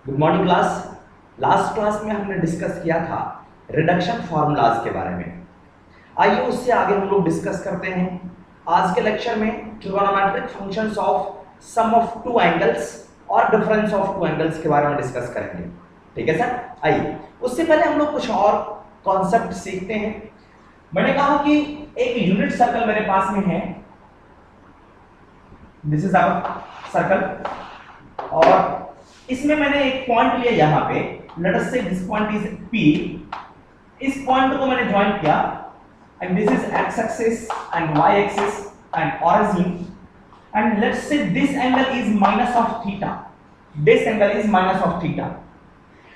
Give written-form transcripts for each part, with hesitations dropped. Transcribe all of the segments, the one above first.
Good morning class. Last class में हमने discuss किया था रिडक्शन फॉर्मूलाज के बारे में। आइए उससे आगे हम लोग डिस्कस करते हैं। आज के लेक्चर में trigonometric functions of sum of two angles और डिफरेंस ऑफ टू एंगल्स के बारे में डिस्कस करेंगे। ठीक है सर। आइए उससे पहले हम लोग कुछ और कॉन्सेप्ट सीखते हैं। मैंने कहा कि एक यूनिट सर्कल मेरे पास में है, दिस इज आवर सर्कल, और इसमें मैंने एक पॉइंट लिया यहां पे, let us say this point is P। इस पॉइंट को मैंने ज्वाइन किया and this is x axis and y axis and origin, and let's say this angle is minus of theta, this angle is minus of theta.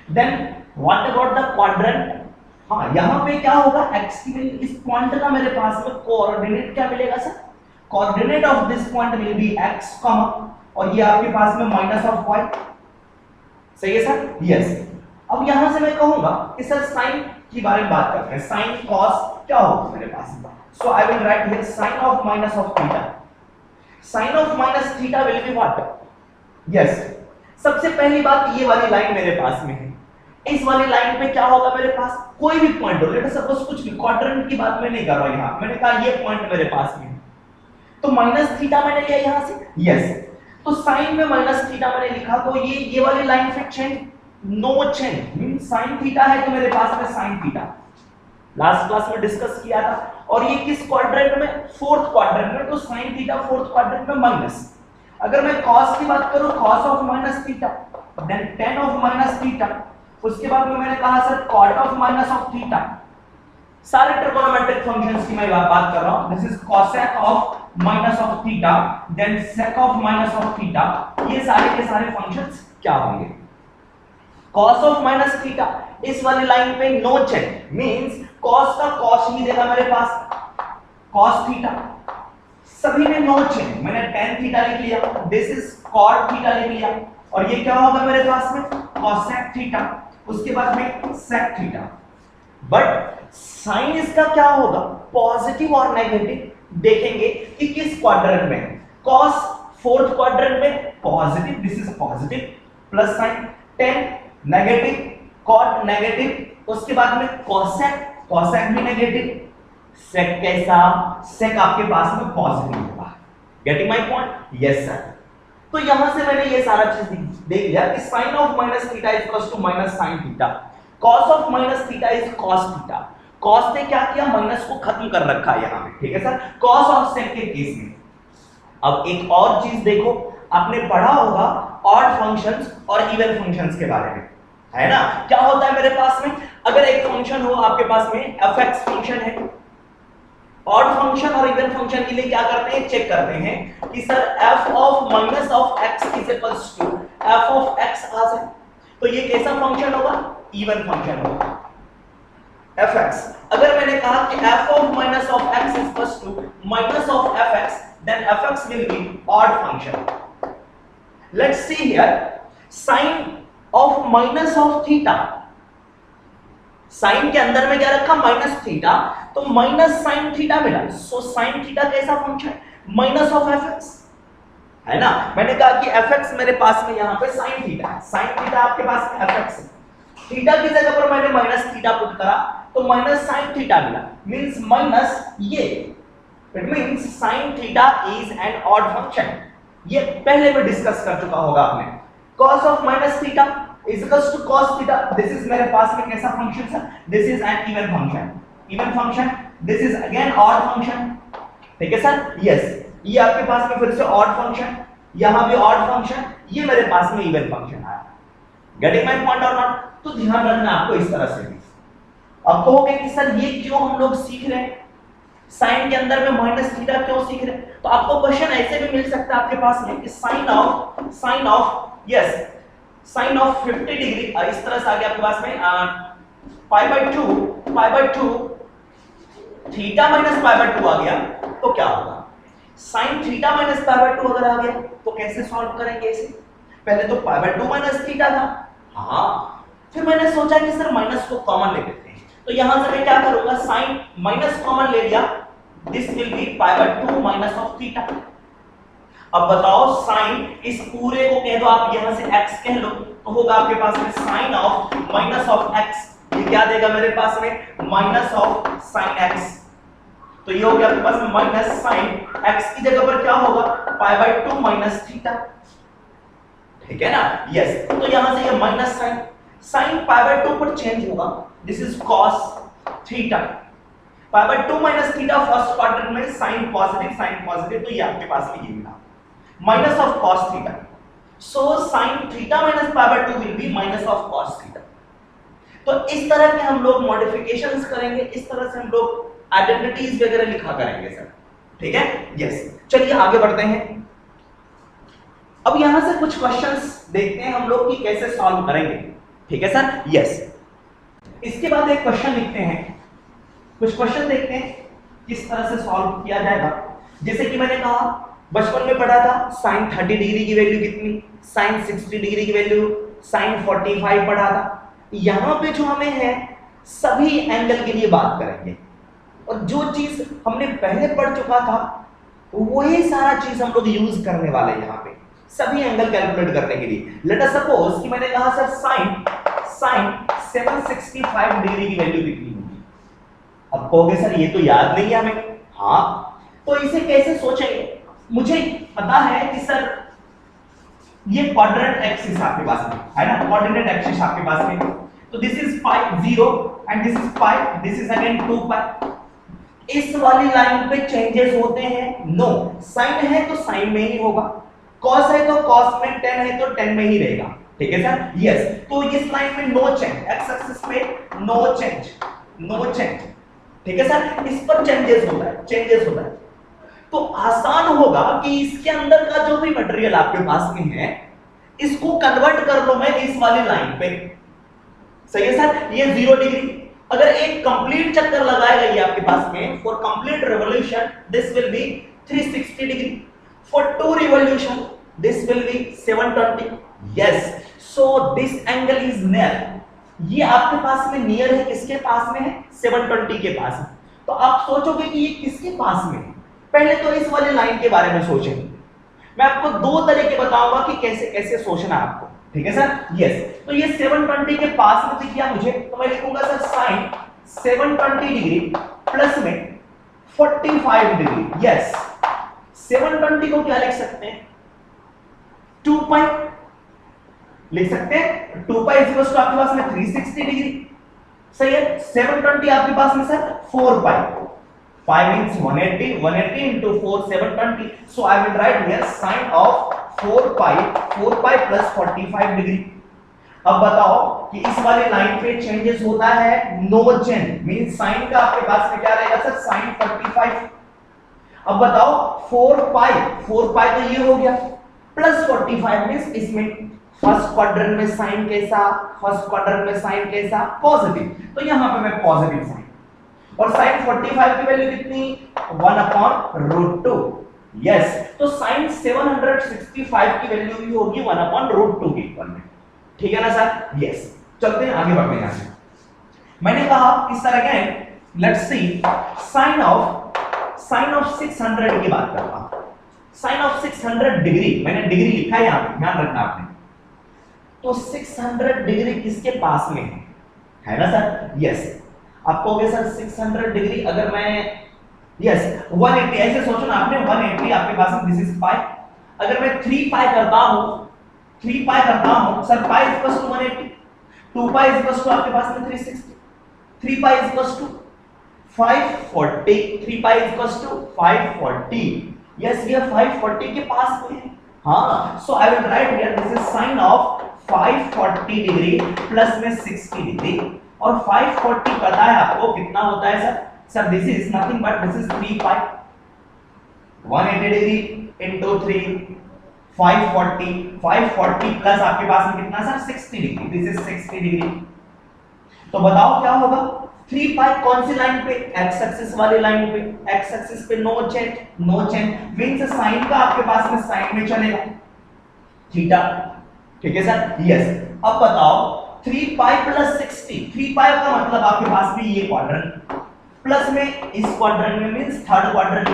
Then what about the quadrant? हाँ, यहां पे क्या होगा, x की value, इस point का मेरे पास में कोऑर्डिनेट क्या मिलेगा sir? Coordinate of this point will be x, और ये आपके पास में माइनस ऑफ y। सही है सर? यस। अब यहां से मैं कहूंगा कि सर साइन के बारे में बात करते हैं। साइन कॉस क्या होगा मेरे पास में? So I will write here sine of minus of theta. Sine of minus theta will be what? Yes. सबसे पहली बात, ये वाली लाइन मेरे पास में है। इस वाली लाइन पे क्या होगा मेरे पास? कोई भी पॉइंट हो, लेट सपोज कुछ भी, क्वाड्रेंट की बात मैं नहीं कर रहा हूं यहां। मैंने कहा ये पॉइंट मेरे पास में है, तो माइनस थीटा मैंने लिया यहां से। यस। तो साइन में माइनस थीटा मैंने लिखा, तो ये वाली लाइन फिर change, no change, mean sine theta है तो मेरे पास में साइन थीटा। लास्ट क्लास में डिस्कस किया था। और ये किस क्वाड्रेंट में? फोर्थ क्वाड्रेंट में, तो साइन थीटा फोर्थ क्वाड्रेंट में माइनस। अगर मैं कॉस की बात करूं, cos of minus theta, then tan of minus theta, उसके बाद में मैंने कहा sir cot of minus of theta. सारे ट्रिगोनोमेट्रिक फंक्शंस की मैं बात कर रहा हूं। This is cosec of minus of theta, then sec of minus of theta. ये सारे के सारे फंक्शंस क्या होंगे? cos ऑफ माइनस थीटा, इस वाली लाइन पे नो चेंज, मींस cos का cos ही देगा मेरे पास, cos थीटा। सभी में नो चेंज, मैंने tan थीटा लिख लिया, दिस इज cot थीटा लिख लिया, और ये क्या होगा मेरे पास में? cosec थीटा, उसके बाद में sec थीटा। बट साइन इसका क्या होगा? पॉजिटिव और नेगेटिव देखेंगे कि किस क्वाड्रेंट में। cos फोर्थ क्वाड्रेंट में positive, this is positive plus sign, 10 negative, cot negative, उसके बाद में cosec भी नेगेटिव, sec कैसा? sec आपके पास में पॉजिटिव होगा। Getting my point? Yes sir. तो यहां से मैंने ये सारा चीज देख लिया कि sin of minus theta is equal to minus sin theta, cos of minus theta is cos theta. cos ने क्या किया? माइनस को खत्म कर रखा है यहां पे। ठीक है सर। cos और sec के केस में अब एक और चीज देखो, आपने पढ़ा होगा ऑड फंक्शंस और इवन फंक्शंस के बारे में, है ना? क्या होता है मेरे पास में, अगर एक फंक्शन हो आपके पास में, fx फंक्शन है, ऑड फंक्शन और इवन फंक्शन के लिए क्या करते हैं? चेक करते हैं कि sir f of minus of x is equals to f of x आ जाए, तो ये कैसा फंक्शन होगा? इवन फंक्शन होगा fx। अगर मैंने कहा कि f of minus of x is equals to minus of fx, then fx will be odd function. Let's see here, sin of minus of theta, sin के अंदर में क्या रखा? माइनस थीटा, तो माइनस sin थीटा मिला। सो sin theta कैसा function? Minus of fx, है ना? मैंने कहा कि fx मेरे पास में यहां पे sin थीटा है, sin थीटा आपके पास में fx है, थीटा की जगह पर मैंने माइनस थीटा पुट करा, तो माइनस sin थीटा मिला, मींस माइनस ये, it means sin theta is an odd function. ये पहले भी डिस्कस कर चुका होगा आपने। cos of minus theta is equals to cos theta, this is मेरे पास में कैसा function sir? This is an even function, even function, this is again odd function. ठीक है सर? यस। ये आपके पास में फिर से ऑड फंक्शन, यहां भी ऑड फंक्शन, ये मेरे पास में इवन फंक्शन आया। गेटिंग माय पॉइंट और नॉट? तो ध्यान रखना आपको इस तरह से भी। अब कहोगे कि सर ये क्यों हम लोग सीख रहे हैं, साइन के अंदर में माइनस थीटा क्यों सीख रहे हैं? तो आपको क्वेश्चन ऐसे भी मिल सकता है आपके पास में कि sine of yes, sine of 50 degree इस तरह से आ गया आपके पास में π/2 थीटा माइनस π/2 आ गया, तो क्या होगा? साइन थीटा माइनस π/2 अगर आ गया तो कैसे सॉल्व करेंगे इसे? पहले तो π/2 माइनस थीटा था, हाँ, फिर मैंने सोचा कि सर माइनस को कॉमन ले लेते हैं, तो यहां से मैं क्या करूंगा? साइन माइनस कॉमन ले लिया, this will be π/2 minus of theta. अब बताओ साइन इस पूरे को कह दो आप यहां से x कह लो तो होगा आपके पास में sine of minus of x। ये क्या देगा मेरे पास में माइनस ऑफ साइन x। तो ये हो गया आपके पास में माइनस साइन x की जगह पर क्या होगा पाई बाय 2 माइनस थीटा। ठीक है ना, यस। तो यहां से ये minus sine sine pi by 2 पर चेंज होगा, this is cos theta. Pi by 2 minus theta first quadrant में साइन पॉजिटिव, तो ये आपके पास में ये मिला minus of cos theta. So sine theta minus pi by 2 will be minus of cos theta. तो इस तरह के हम लोग मॉडिफिकेशंस करेंगे, इस तरह से हम लोग आइडेंटिटीज वगैरह लिखा करेंगे सर। ठीक है, यस। चलिए आगे बढ़ते हैं। अब यहां से कुछ क्वेश्चंस देखते हैं हम लोग कि कैसे सॉल्व करेंगे। ठीक है सर, यस। इसके बाद एक क्वेश्चन लिखते हैं, कुछ क्वेश्चन देखते हैं किस तरह से सॉल्व किया जाएगा। जैसे कि मैंने कहा बचपन में पढ़ा था साइन 30 डिग्री की वैल्यू कितनी, साइन 60 डिग्री की वैल्यू, साइन 45 पढ़ा था। यहां पे जो हमें है सभी एंगल के लिए बात करेंगे, और जो चीज हमने पहले पढ़ चुका था वही सारा चीज हम लोग यूज करने वाले हैं यहाँ पे सभी एंगल कैलकुलेट करने के लिए। लेट अस सपोज कि मैंने कहा सर साइन 765 डिग्री की वैल्यू कितनी होगी। अब कहोगे सर ये तो याद नहीं है हमें। हाँ, तो इसे कैसे सोचेंगे। मुझे पता है कि सर ये क्वाड्रेंट एक्सिस आपके पास में है ना, कोऑर्डिनेट एक्सिस आपके पास में, तो this is pi 0 and this is pi, this is again 2 पाई। इस वाली लाइन पे चेंजेस होते हैं? नो। साइन है तो साइन में ही होगा, कॉस है तो कॉस में, टेन है तो टेन में ही रहेगा। ठीक है सर, यस। तो इस लाइन में नो चेंज, एक्स एक्सिस पे नो चेंज। ठीक है सर, इस पर चेंजेस होता है। तो आसान होगा कि इसके अंदर का जो भी मटेरियल आपके पास में है इसको कन्वर्ट कर लो मैं इस वाली लाइन पे। सही है सर, ये 0 डिग्री। अगर एक कंप्लीट चक्कर लगाएगा ये आपके पास में, for complete revolution this will B 360 degree, for 2 revolution this will B 720। Yes, so this angle is near. ये आपके पास में नियर है, किसके पास में है? 720 के पास में। तो आप सोचोगे कि ये किसके पास में है, पहले तो इस वाली लाइन के बारे में सोचेंगे। मैं आपको 2 तरीके बताऊंगा कि कैसे कैसे सोचना है आपको। ठीक है सर, यस। तो ये 720 के पास में दिख गया मुझे, तो मैं लिखूंगा सर साइन 720 डिग्री प्लस में 45 डिग्री। यस, 720 को क्या लिख सकते हैं? 2 पाई लिख सकते हैं। 2 पाई इक्वल्स टू आपके पास में 360 डिग्री। सही है, 720 आपके पास में sir 4 pi, 5 means 180 into 4 720. So I will write here sine of 4 pi plus 45 degree. अब बताओ कि इस वाली लाइन पे चेंजेस होता है? नो चेंज, मींस साइन का आपके पास में क्या रहेगा सर? साइन 45। अब बताओ 4 पाई तो ये हो गया, प्लस 45 मींस इसमें फर्स्ट क्वाड्रेंट में साइन कैसा? पॉजिटिव। तो यहां पे मैं पॉजिटिव साइन, और sin 45 की वैल्यू कितनी? 1/√2। यस, तो sin 765 की वैल्यू भी होगी 1/√2 के इक्वल में। ठीक है ना सर, यस। चलते हैं आगे बढ़ते हैं। मैंने कहा इस तरह के लेट्स सी sin ऑफ 600 की बात करता हूं। sin ऑफ 600 डिग्री, मैंने डिग्री लिखा है यहां पे, ध्यान रखना आपने। तो 600 डिग्री किसके पास में है ना सर? यस। आप कहोगे सर 600 डिग्री अगर मैं, यस 180, ऐसे सोचो ना आपने, 180 आपके पास में, दिस इज पाई। अगर मैं 3 पाई करता हूं sir, pi equals to 180, 2 pi equals to आपके पास में 360, 3 pi equals to 540, 3 pi equals to 540। Yes, ये 540 के पास में है। हाँ, so I will write here this is sine of 540 degree plus में 60 डिग्री, और 540 पता है आपको कितना होता है sir? Sir this is nothing but this is 3 pi, 180 degree into 3, 540 plus आपके पास में कितना sir? 60 degree, this is 60 degree. तो बताओ क्या होगा? 3 पाई कौन सी लाइन पे? एक्स एक्सिस वाली लाइन पे। एक्स एक्सिस पे नो चेंज मींस साइन का आपके पास में साइन में चलेगा थीटा। ठीक है सर, यस। अब बताओ 3 पाई प्लस 60, 3 पाई का मतलब आपके पास में ये क्वाड्रेंट, प्लस में इस क्वाड्रेंट में means third quadrant.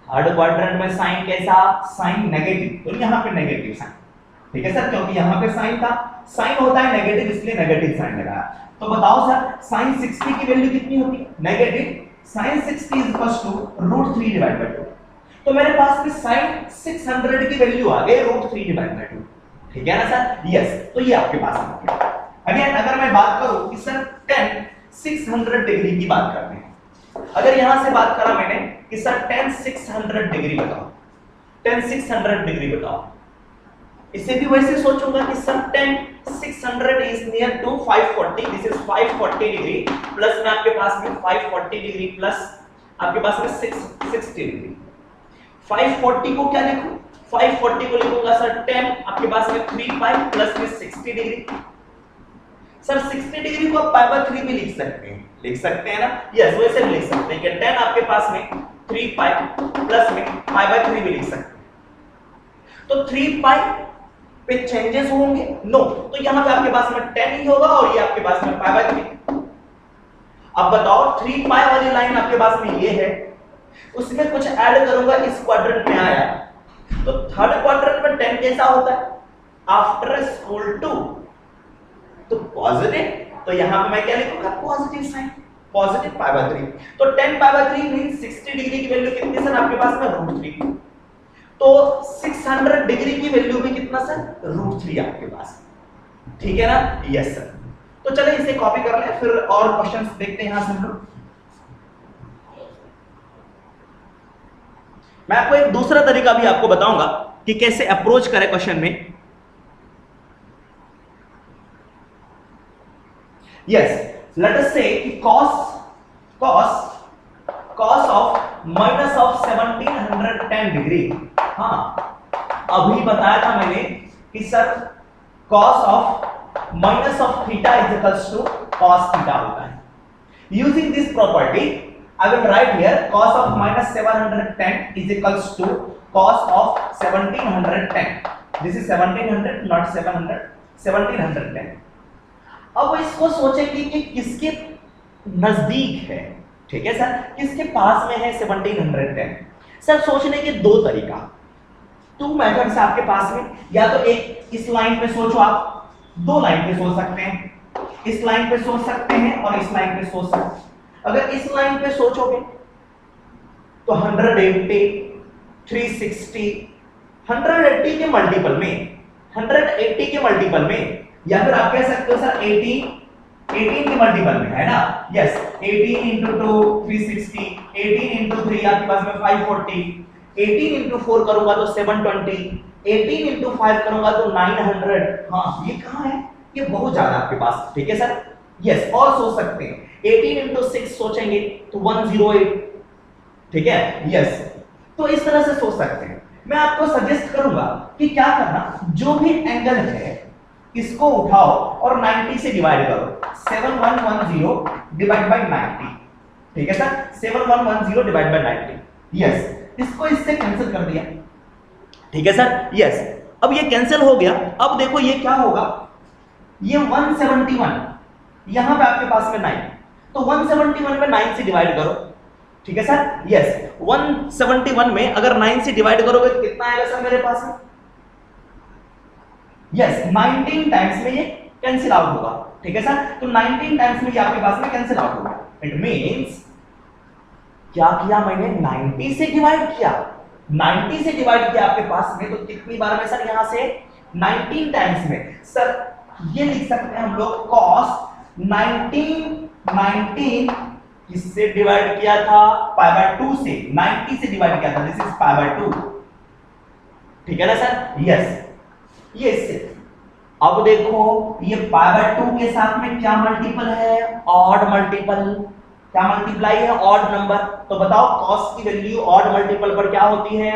Third quadrant में साइन कैसा, साइन नेगेटिव, तो यहाँ पे नेगेटिव साइन, ठीक है सर, क्योंकि यहाँ पे साइन था, साइन होता है नेगेटिव, इसलिए नेगेटिव साइन लगाया। तो बताओ सर साइन 60 की वैल्यू कितनी होती है, negative, sine 60 is equals to √3 divide by 2। तो मेरे पास में साइन 600 की वैल्यू आ गई √3 डिवाइड बाय 2, ठीक है ना सर, यस। तो ये आपके पास आ गया। अगेन अगर मैं बात करूं कि सर tan 600 डिग्री की बात करते हैं, अगर यहां से बात करा मैंने कि सर tan 600 डिग्री बताओ, tan 600 डिग्री बताओ, इसे भी वैसे सोचूंगा कि sir tan 600 is near to 540, this is 540 degree, plus में आपके पास में 540 डिग्री प्लस आपके पास में 660 डिग्री। 540 को क्या लिखूं, 540 को लिखूंगा सर tan आपके पास में 3 पाई प्लस में 60 डिग्री। सर 60 डिग्री को आप π/3 भी लिख सकते हैं ना, यस वैसे भी लिख सकते हैं कि tan आपके पास में 3 पाई प्लस में π/3 भी लिख सकते हैं। तो 3 पाई पे चेंजेस होंगे, नो, तो यहां पे आपके पास में tan ही होगा और ये आपके पास में π/3। अब बताओ 3 पाई वाली लाइन आपके पास में ये है, उसमें कुछ ऐड करूंगा, इस क्वाड्रेंट में आया, तो थर्ड क्वाड्रेंट में tan कैसा होता है, आफ्टर स्क्वायर 2, तो पॉजिटिव, तो यहां पे मैं क्या लिखूंगा, पॉजिटिव साइन, पॉजिटिव π/3। तो tan π/3 मींस 60 डिग्री की वैल्यू कितनी सर आपके पास में √3, तो 600 डिग्री की वैल्यू भी कितना सर √3 आपके पास, ठीक है ना, यस सर। तो चलिए इसे कॉपी कर लें, फिर और क्वेश्चंस देखते हैं यहां से हम लोग। मैं आपको एक दूसरा तरीका भी आपको बताऊंगा कि कैसे अप्रोच करें क्वेश्चन में। Yes, let us say कि cos of minus of 1710 degree, हाँ अभी बताया था मैंने कि sir cos of minus of theta is equals to cos theta होता है। Using this property, I will write here cos of minus 710 is equals to cos of 1710. This is 1700 not 700, 1710। अब इसको सोचेंगे कि किसके नजदीक है, ठीक है सर, किसके पास में है 1710। सर सोचने के दो तरीका, 2 मेथड्स आपके पास में, या तो एक इस लाइन पे सोचो, आप 2 लाइन पे सोच सकते हैं, इस लाइन पे सोच सकते हैं और इस लाइन पे सोच सकते हैं। अगर इस लाइन पे सोचोगे तो 180, 360, 180 के मल्टीपल में, 180 के मल्टीपल में, या फिर आप कह सकते हो सर 18 के मल्टीपल में, है ना, यस, 18 into 2 360, 18 into 3 आपके पास में 540, 18 into 4 करूंगा तो 720, 18 into 5 करूंगा तो 900। हाँ ये कहाँ है, ये बहुत ज्यादा आपके पास, ठीक है सर, यस। और सोच सकते हैं 18 into 6 सोचेंगे तो 108, ठीक है, यस। तो इस तरह से सोच सकते हैं। मैं आपको सजेस्ट करूंगा कि क्या करना, जो भी एंगल है इसको उठाओ और 90 से डिवाइड करो, 7110 डिवाइड बाय 90, ठीक है सर, 7110 डिवाइड बाय 90, यस। इसको इससे कैंसिल कर दिया, ठीक है सर, यस। अब ये कैंसिल हो गया, अब देखो ये क्या होगा, ये 171, यहां पे आपके पास में 9, तो 171 में 9 से डिवाइड करो, ठीक है सर, यस। 171 में अगर 9 से डिवाइड करोगे तो कितना आएगा सर मेरे पास में, यस 19 टाइम्स में ये कैंसिल आउट होगा, ठीक है सर। तो 19 टाइम्स में ये आपके पास में कैंसिल आउट होगा। इट मींस क्या किया मैंने, 90 से डिवाइड किया, 90 से डिवाइड किया आपके पास में, तो कितनी बार में सर, यहां से 19 टाइम्स में। सर ये लिख सकते हैं हम लोग cos 19 किससे डिवाइड किया था, π/2 से, 90 से डिवाइड किया था, दिस इज π/2, ठीक है ना सर, यस। ये इससे अब देखो ये π/2 के साथ में क्या मल्टीपल है, ऑड मल्टीपल, क्या मल्टीप्लाई है, ऑड नंबर। तो बताओ cos की वैल्यू ऑड मल्टीपल पर क्या होती है,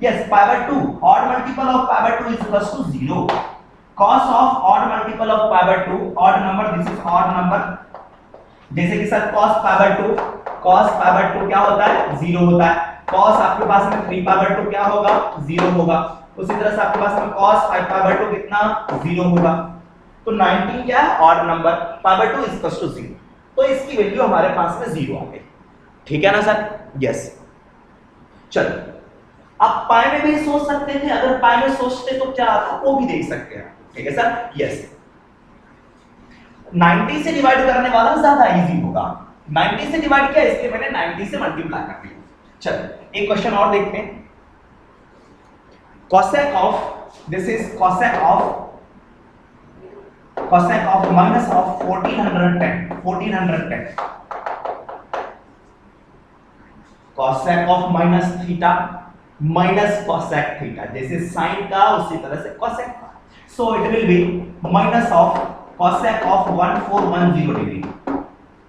yes π/2, odd multiple of π/2 is equal to 0, cos of odd multiple of π/2, odd number, this is odd number. जैसे कि सर cos π/2 क्या होता है, 0 होता है, cos आपके पास में 3π/2 क्या होगा, 0 होगा। उसी तरह से आपके पास में cos 5π/2 कितना, 0 होगा। तो 19 क्या है, odd number, π/2 is equal to 0, तो इसकी वैल्यू हमारे पास में 0 आ गई, ठीक है ना सर, यस। चलो आप पाई में भी सोच सकते थे, अगर पाई में सोचते तो क्या आता वो भी देख सकते हैं, ठीक है सर। यस 90 से डिवाइड करने वाला ज्यादा इजी होगा, 90 से डिवाइड किया इसलिए मैंने 90 से मल्टीप्लाई कर दिया। चलो एक क्वेश्चन और देखते हैं। cosec of this is cosec of minus of 1410 cosec of minus theta minus cosec theta, जैसे sin का उसी तरह से cosec का, so it will be minus of cosec of 1410 degree.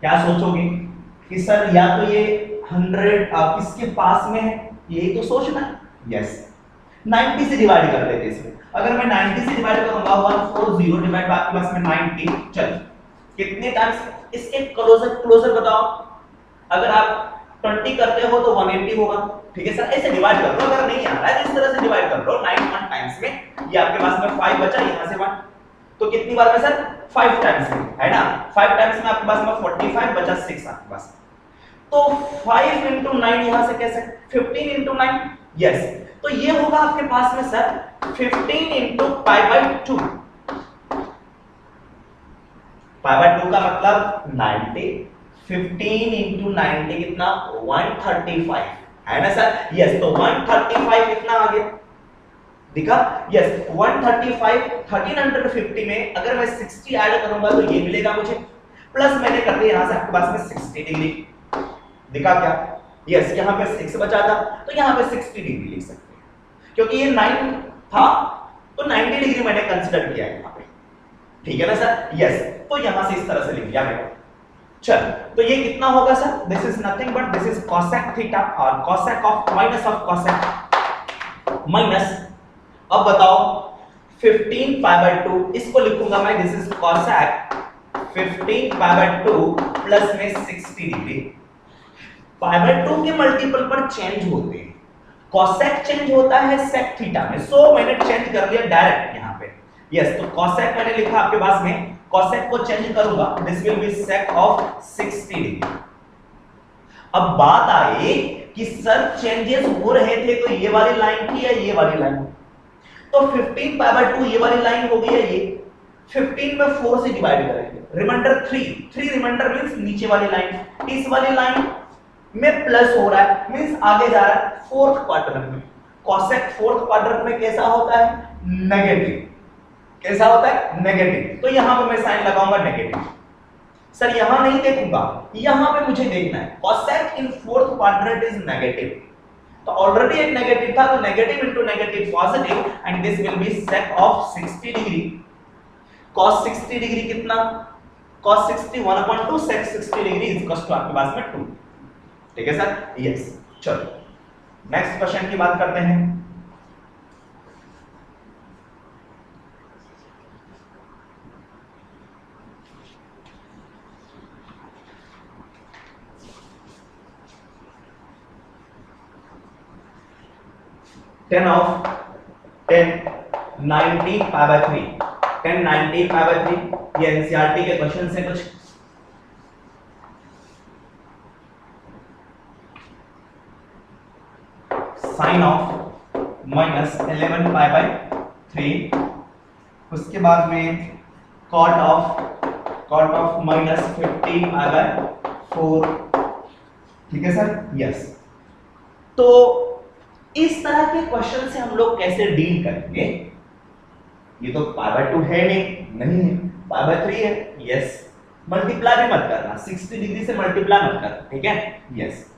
क्या सोचोगे कि सर या तो ये 100 किसके पास में है, यही तो सोचना। यस 90 से डिवाइड कर देते इसमें, अगर मैं 90 से डिवाइड करूंगा 140 डिवाइड बाय आपके पास में 90, चल कितने टाइम्स इसके क्लोजर बताओ, अगर आप 20 करते हो तो 180 होगा, ठीक है सर। ऐसे डिवाइड कर लो, अगर नहीं आ रहा है तो इस तरह से डिवाइड कर लो 9 1 टाइम्स में, ये आपके पास में 5 बचा, यहां से 1 तो कितनी बार में सर 5 टाइम्स में, है ना। 5 टाइम्स में आपके पास में 45 बचा 6 आपके पास, तो 5 into 9 यहां से कैसे 15 into 9, यस तो ये होगा आपके पास में sir 15 into pi by 2, pi by 2 का मतलब 90, 15 into 90 कितना 135, है ना सर। यस तो 135 कितना आ गया दिखा, यस 135 1350 में अगर मैं 60 ऐड करूंगा तो ये मिलेगा मुझे, प्लस मैंने कर दिया यहां से आपके पास में 60 डिग्री दिखा क्या, यस यहाँ पे 6 बचा था तो यहाँ पे 60 डिग्री लिख सकते हैं, क्योंकि ये 9 था तो 90 डिग्री मैंने कंसीडर किया है यहाँ पे, ठीक है ना सर। यस तो यहाँ से इस तरह से लिख दिया मैंने। चल तो ये कितना होगा sir, this is nothing but this is cosec theta और cosec of minus of cosec minus, अब बताओ 15 पाई बाय 2 इसको लिखूंगा मैं, this is cosec 15 pi by 2 plus में 60 डिग्री, पाई बाय 2 के मल्टीपल पर चेंज होते हैं, cosec चेंज होता है sec थीटा में, सो मैंने चेंज कर लिया डायरेक्ट यहाँ पे। यस तो cosec मैंने लिखा आपके पास में, cosec को चेंज करूंगा this will be sec of 60 degree. अब बात आई कि सर चेंजेस हो रहे थे तो ये वाली लाइन थी या ये वाली लाइन, तो 15 पाई बाय 2 ये वाली लाइन हो गई है, ये 15 में 4 से डिवाइड करेंगे, रिमाइंडर 3 रिमाइंडर मींस नीचे वाली लाइन, इस वाली लाइन में प्लस हो रहा है मींस आगे जा रहा है फोर्थ क्वाड्रेंट में, cosec फोर्थ क्वाड्रेंट में कैसा होता है नेगेटिव, कैसा होता है नेगेटिव, तो यहां पे मैं साइन लगाऊंगा नेगेटिव। सर यहां नहीं देखूंगा, यहां पे मुझे देखना है cosec in fourth quadrant is negative, तो ऑलरेडी एक नेगेटिव था तो negative into negative positive and this will be sec of 60 degree, cos 60 degree कितना cos 60 1/2 sec 60 degree is equal to आपके पास में 2, ठीक है सर। यस चलो नेक्स्ट क्वेश्चन की बात करते हैं। Tan of 10 90 pi by 3 10 90 pi by 3 ये एनसीईआरटी के क्वेश्चन से कुछ sine of minus 11 pi by 3, उसके बाद में cot of minus 50 pi by 4, ठीक है सर। यस तो इस तरह के क्वेश्चन से हम लोग कैसे डील करेंगे, ये तो पाई बाय 2 है नहीं है, पाई बाय 3 है, यस मल्टीप्लाई भी मत करना, 60 डिग्री से मल्टीप्लाई मत करना, ठीक है। यस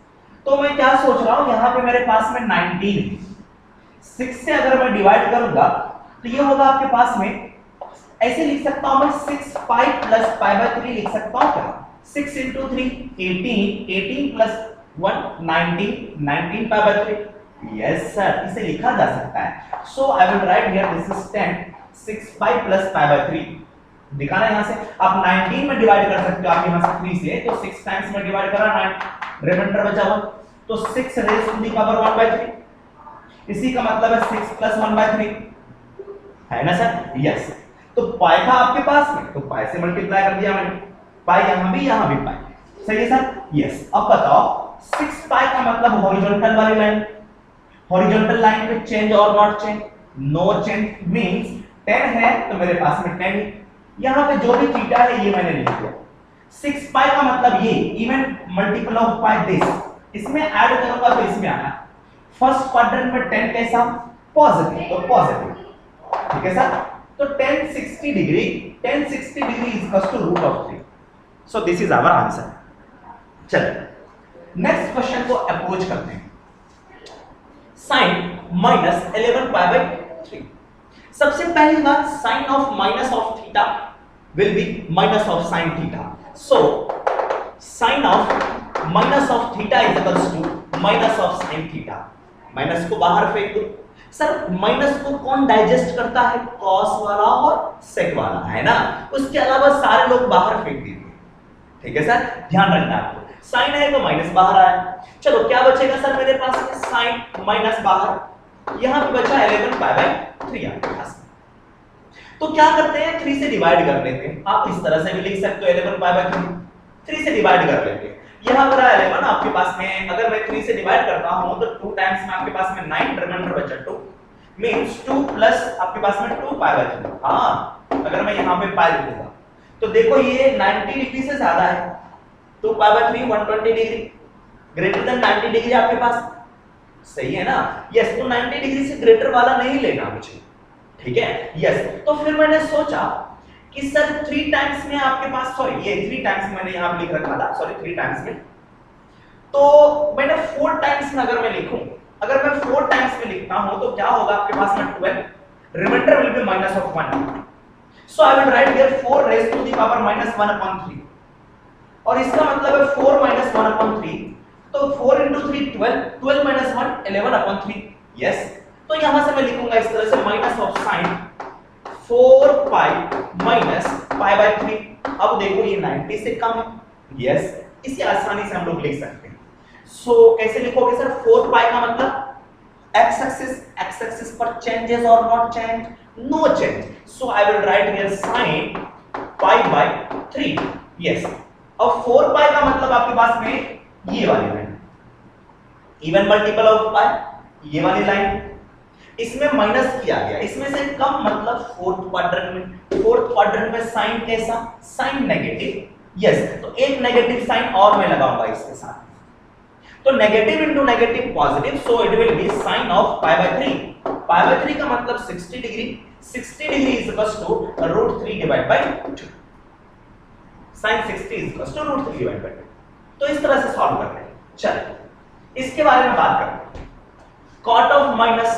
तो मैं क्या सोच रहा हूं, यहां पे मेरे पास में 19 6 से अगर मैं डिवाइड करूंगा तो ये होगा आपके पास में, ऐसे लिख सकता हूं मैं 6 पाई प्लस पाई बाय 3 लिख सकता हूं क्या, 6 into 3 18 प्लस 1 19 पाई बाय 3, यस सर इसे लिखा जा सकता है, so I will write here this is 10 6 pi plus pi by 3 दिखाना, यहां से आप 19 में डिवाइड कर सकते हो, आप यहां से 3 से तो 6 टाइम्स में डिवाइड करा 9 रिमाइंडर बचा हुआ तो 6 रेज़ टू द पावर 1/3, इसी का मतलब है 6 प्लस 1/3, है ना सर। यस तो पाई था आपके पास में तो पाई से मल्टीप्लाई कर दिया मैंने, पाई यहां भी पाई, सही है सर। यस अब बताओ 6 पाई का मतलब हॉरिजॉन्टल वाली लाइन, हॉरिजॉन्टल लाइन पे चेंज और not change, no change means 10 है तो मेरे पास में 10, यहां पे जो भी थीटा है ये मैंने लिख दिया। 6 पाई का मतलब ये even multiple of pi this, इसमें ऐड करूंगा तो इसमें आना। फर्स्ट क्वाड्रेंट में 10 कैसा पॉजिटिव, तो पॉजिटिव, ठीक है सर। तो 10 60 degree is equal to root of 3, so this is our answer. चलिए नेक्स्ट क्वेश्चन को अप्रोच करते हैं। Sine minus 11 pi by 3। सबसे पहली बात, sine of minus of theta will be minus of sine theta, so sine of minus of theta is equals to minus of sine theta. Minus को बाहर फेंक दो। सर माइनस को कौन digest करता है? कॉस वाला और सेक वाला, है ना। उसके अलावा सारे लोग बाहर फेंक दीजिए, ठीक है सर, ध्यान रखना आपको। साइन है तो माइनस बाहर आया। चलो क्या बचेगा सर मेरे पास में? साइन माइनस बाहर, यहां पे बचा 11 पाई बाय 3 आपके पास। तो क्या करते हैं, 3 से डिवाइड कर लेते हैं। आप इस तरह से भी लिख सकते हो 11 पाई बाय 3 से डिवाइड कर लेते हैं। यहां पर 11 आपके पास में, अगर मैं 3 से डिवाइड करता हूं तो 2 टाइम्स में आपके पास में 9 रिमाइंडर बचा 2 मींस 2 प्लस आपके पास में 2 पाई बाय 3। हां, अगर मैं यहां पे पाई लिखूंगा तो देखो ये 90 डिग्री से ज्यादा है, 2 पाई by 3 120 degree, greater than 90 degree आपके पास, सही है ना। यस, तो 90 डिग्री से ग्रेटर वाला नहीं लेना मुझे, ठीक है। यस, तो फिर मैंने सोचा कि सर 3 टाइम्स में आपके पास, सॉरी ये 3 टाइम्स मैंने यहां लिख रखा था, सॉरी 3 टाइम्स में, तो मैंने 4 टाइम्स में अगर मैं लिखूं, अगर मैं 4 टाइम्स में लिखता हूं तो क्या होगा आपके पास में 12, reminder will be minus of 1, so I will write here 4 raise to the power minus 1/3, और इसका मतलब है 4 माइनस 1/3, तो 4 into 3 12, 12 minus 1 11/3। यस, तो यहां से मैं लिखूंगा इस तरह से minus of sign 4 pi minus pi by 3। अब देखो ये 90 से कम है, यस, इसे आसानी से हम लोग लिख सकते हैं। सो कैसे लिखोगे सर? 4 पाई का मतलब x एक्सिस पर चेंजेस और not change, no change, so I will write here sine pi by 3। Yes, अब 4 पाई का मतलब आपके पास में ये वाली लाइन, इवन मल्टीपल ऑफ पाई, ये वाली लाइन, इसमें माइनस किया गया, इसमें से कम मतलब फोर्थ क्वाड्रेंट में साइन कैसा? Sine negative. यस, तो एक नेगेटिव साइन और मैं लगाऊंगा इसके साथ, तो negative into negative positive, so it will be sine of pi by 3। Pi by 3 का मतलब 60 degree, 60 degree is equals to √3 divide by 2, sin 60 is equals to √3 divide by 2। तो इस तरह से सॉल्व कर रहे हैं। चलिए इसके बारे में बात करते हैं। कॉट ऑफ माइनस,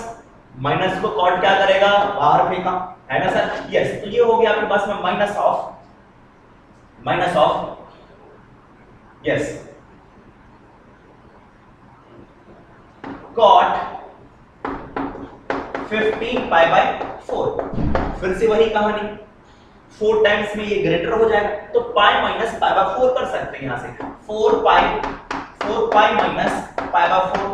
माइनस को कॉट क्या करेगा? बाहर फेंका, है ना सर। यस, तो ये हो गया आपके पास में minus of yes cot 15 pi by 4। फिर से वही कहानी, 4 टाइम्स में ये ग्रेटर हो जाएगा, तो पाई माइनस पाई बाय 4 कर सकते हैं यहां से, 4 pi minus pi by 4,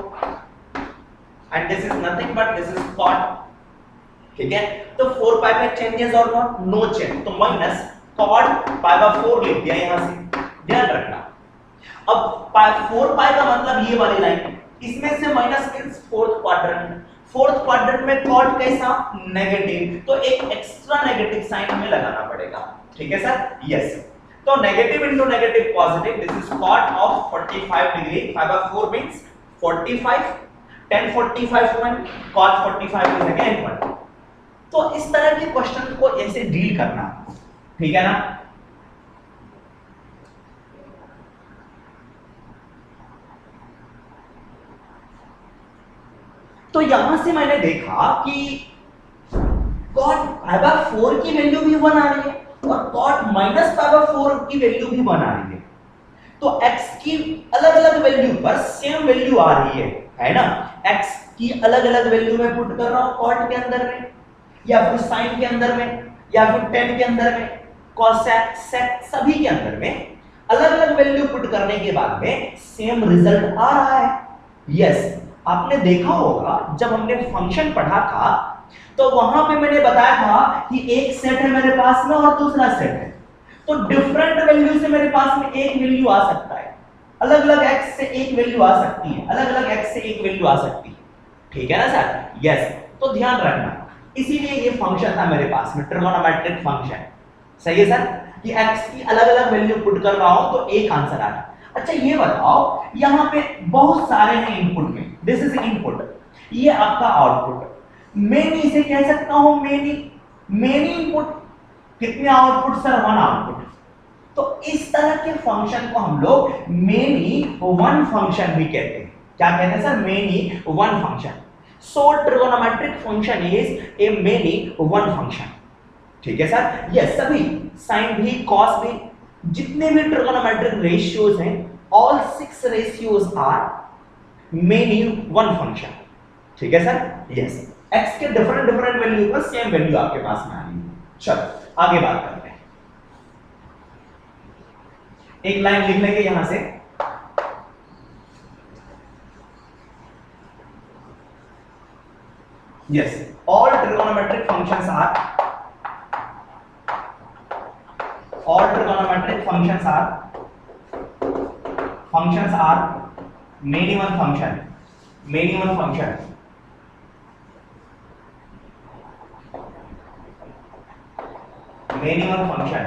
and this is nothing but this is cot, ठीक है। तो 4 पाई में चेंजेस और नॉट, नो चेंज, तो माइनस कॉट पाई बाय 4 लिख दिया यहां से, ध्यान रखना। अब 4 पाई का मतलब ये वाली लाइन, इसमें से माइनस मींस फोर्थ क्वाड्रेंट में कॉट कैसा? नेगेटिव, तो एक एक्स्ट्रा नेगेटिव साइन हमें लगाना पड़ेगा, ठीक है सर। यस, तो negative into negative positive, this is cot of 45 degree, 5/4 means 45, 10 45 1, cot 45 is again 1। तो इस तरह के क्वेश्चन को ऐसे डील करना, ठीक है ना। तो यहां से मैंने देखा कि cot π/4 की वैल्यू भी 1 आ रही है और cot -π/4 की वैल्यू भी 1 आ रही है, तो x की अलग-अलग वैल्यू पर सेम वैल्यू आ रही है ना। x की अलग-अलग वैल्यू में पुट कर रहा हूं cot के अंदर में, या फिर sin के अंदर में, या फिर tan के अंदर में, cosec sec सभी के अंदर में अलग-अलग वैल्यू पुट करने के बाद में सेम रिजल्ट आ रहा है। यस, आपने देखा होगा जब हमने फंक्शन पढ़ा था तो वहां पे मैंने बताया था कि एक सेट है मेरे पास में और दूसरा सेट है, तो डिफरेंट वैल्यू से मेरे पास में एक वैल्यू आ सकता है, अलग-अलग x से एक वैल्यू आ सकती है, अलग-अलग x से एक वैल्यू आ सकती है, ठीक है ना सर? यस। तो ध्यान रखना, इसीलिए ये फंक्शन था मेरे पास में, ट्रिगोनोमेट्रिक फंक्शन। सही है सर? कि x की अलग अलग वैल्यू पुट कर रहा हूं तो एक आंसर आ रहा है। अच्छा ये बताओ, यहां पे बहुत सारे हैं इनपुट में, दिस इज इनपुट, ये आपका आउटपुट। मेनी इसे कह सकता हूं, मेनी इनपुट, कितने आउटपुट सर? One output. तो इस तरह के फंक्शन को हम लोग मेनी वन फंक्शन भी कहते हैं। क्या कहते हैं sir? Many one function. So trigonometric function is a many one function. ठीक है सर? यस, सभी साइन भी, कॉस भी, जितने भी ट्रिगोनोमेट्रिक रेशियोज हैं, all 6 ratios are many one function. ठीक है सर? यस। x के डिफरेंट डिफरेंट वैल्यू पर सेम वैल्यू आपके पास में आ रही है। चलो आगे बात करते हैं। एक लाइन लिख लेंगे यहां से, yes, all trigonometric functions are many one function, many one function, many one function।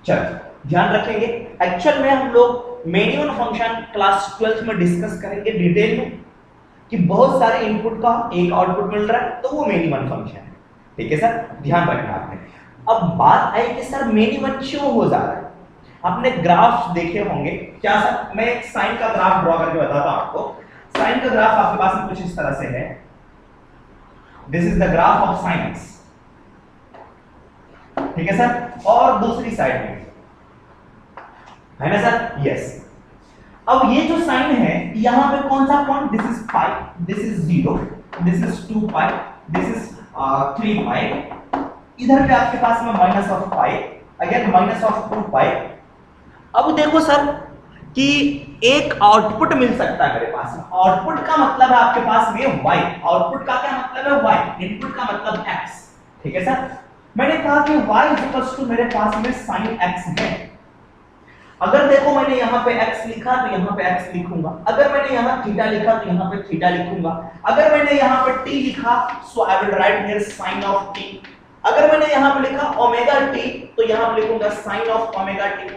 चल ध्यान रखेंगे, एक्चुअल में हम लोग मेनी वन फंक्शन क्लास 12 में डिस्कस करेंगे डिटेल में, कि बहुत सारे इनपुट का एक आउटपुट मिल रहा है तो वो मेनी वन फंक्शन है। ठीक है सर? ध्यान रखना आपने। अब बात आई कि सर मेनी वन क्यों हो जा रहा है? आपने ग्राफ देखे होंगे। क्या सर? मैं एक साइन का ग्राफ ड्रॉ करके बताता हूं आपको। साइन का ग्राफ आपके पास में कुछ इस तरह से है, this is the graph of sine x. ठीक है सर? और दूसरी साइड में है ना सर? यस। अब ये जो साइन है, यहां पे कौन सा point? This is pi, this is 0, this is 2 pi, this is 3 पाई। इधर पे आपके पास में minus of pi, again minus of 2 पाई। अब देखो सर कि एक आउटपुट मिल सकता है मेरे पास में। आउटपुट का मतलब है आपके पास में y। आउटपुट का क्या मतलब है? y। इनपुट का मतलब x। ठीक है सर? मैंने कहा कि y मेरे पास में sin x है। अगर देखो मैंने यहां पे x लिखा तो यहां पे x लिखूंगा, अगर मैंने यहां थीटा लिखा तो यहां पे थीटा लिखूंगा, अगर मैंने यहां पे t लिखा so I will write here sin of t, अगर मैंने यहां पे लिखा ओमेगा t तो यहां पे लिखूंगा sin ऑफ ओमेगा t।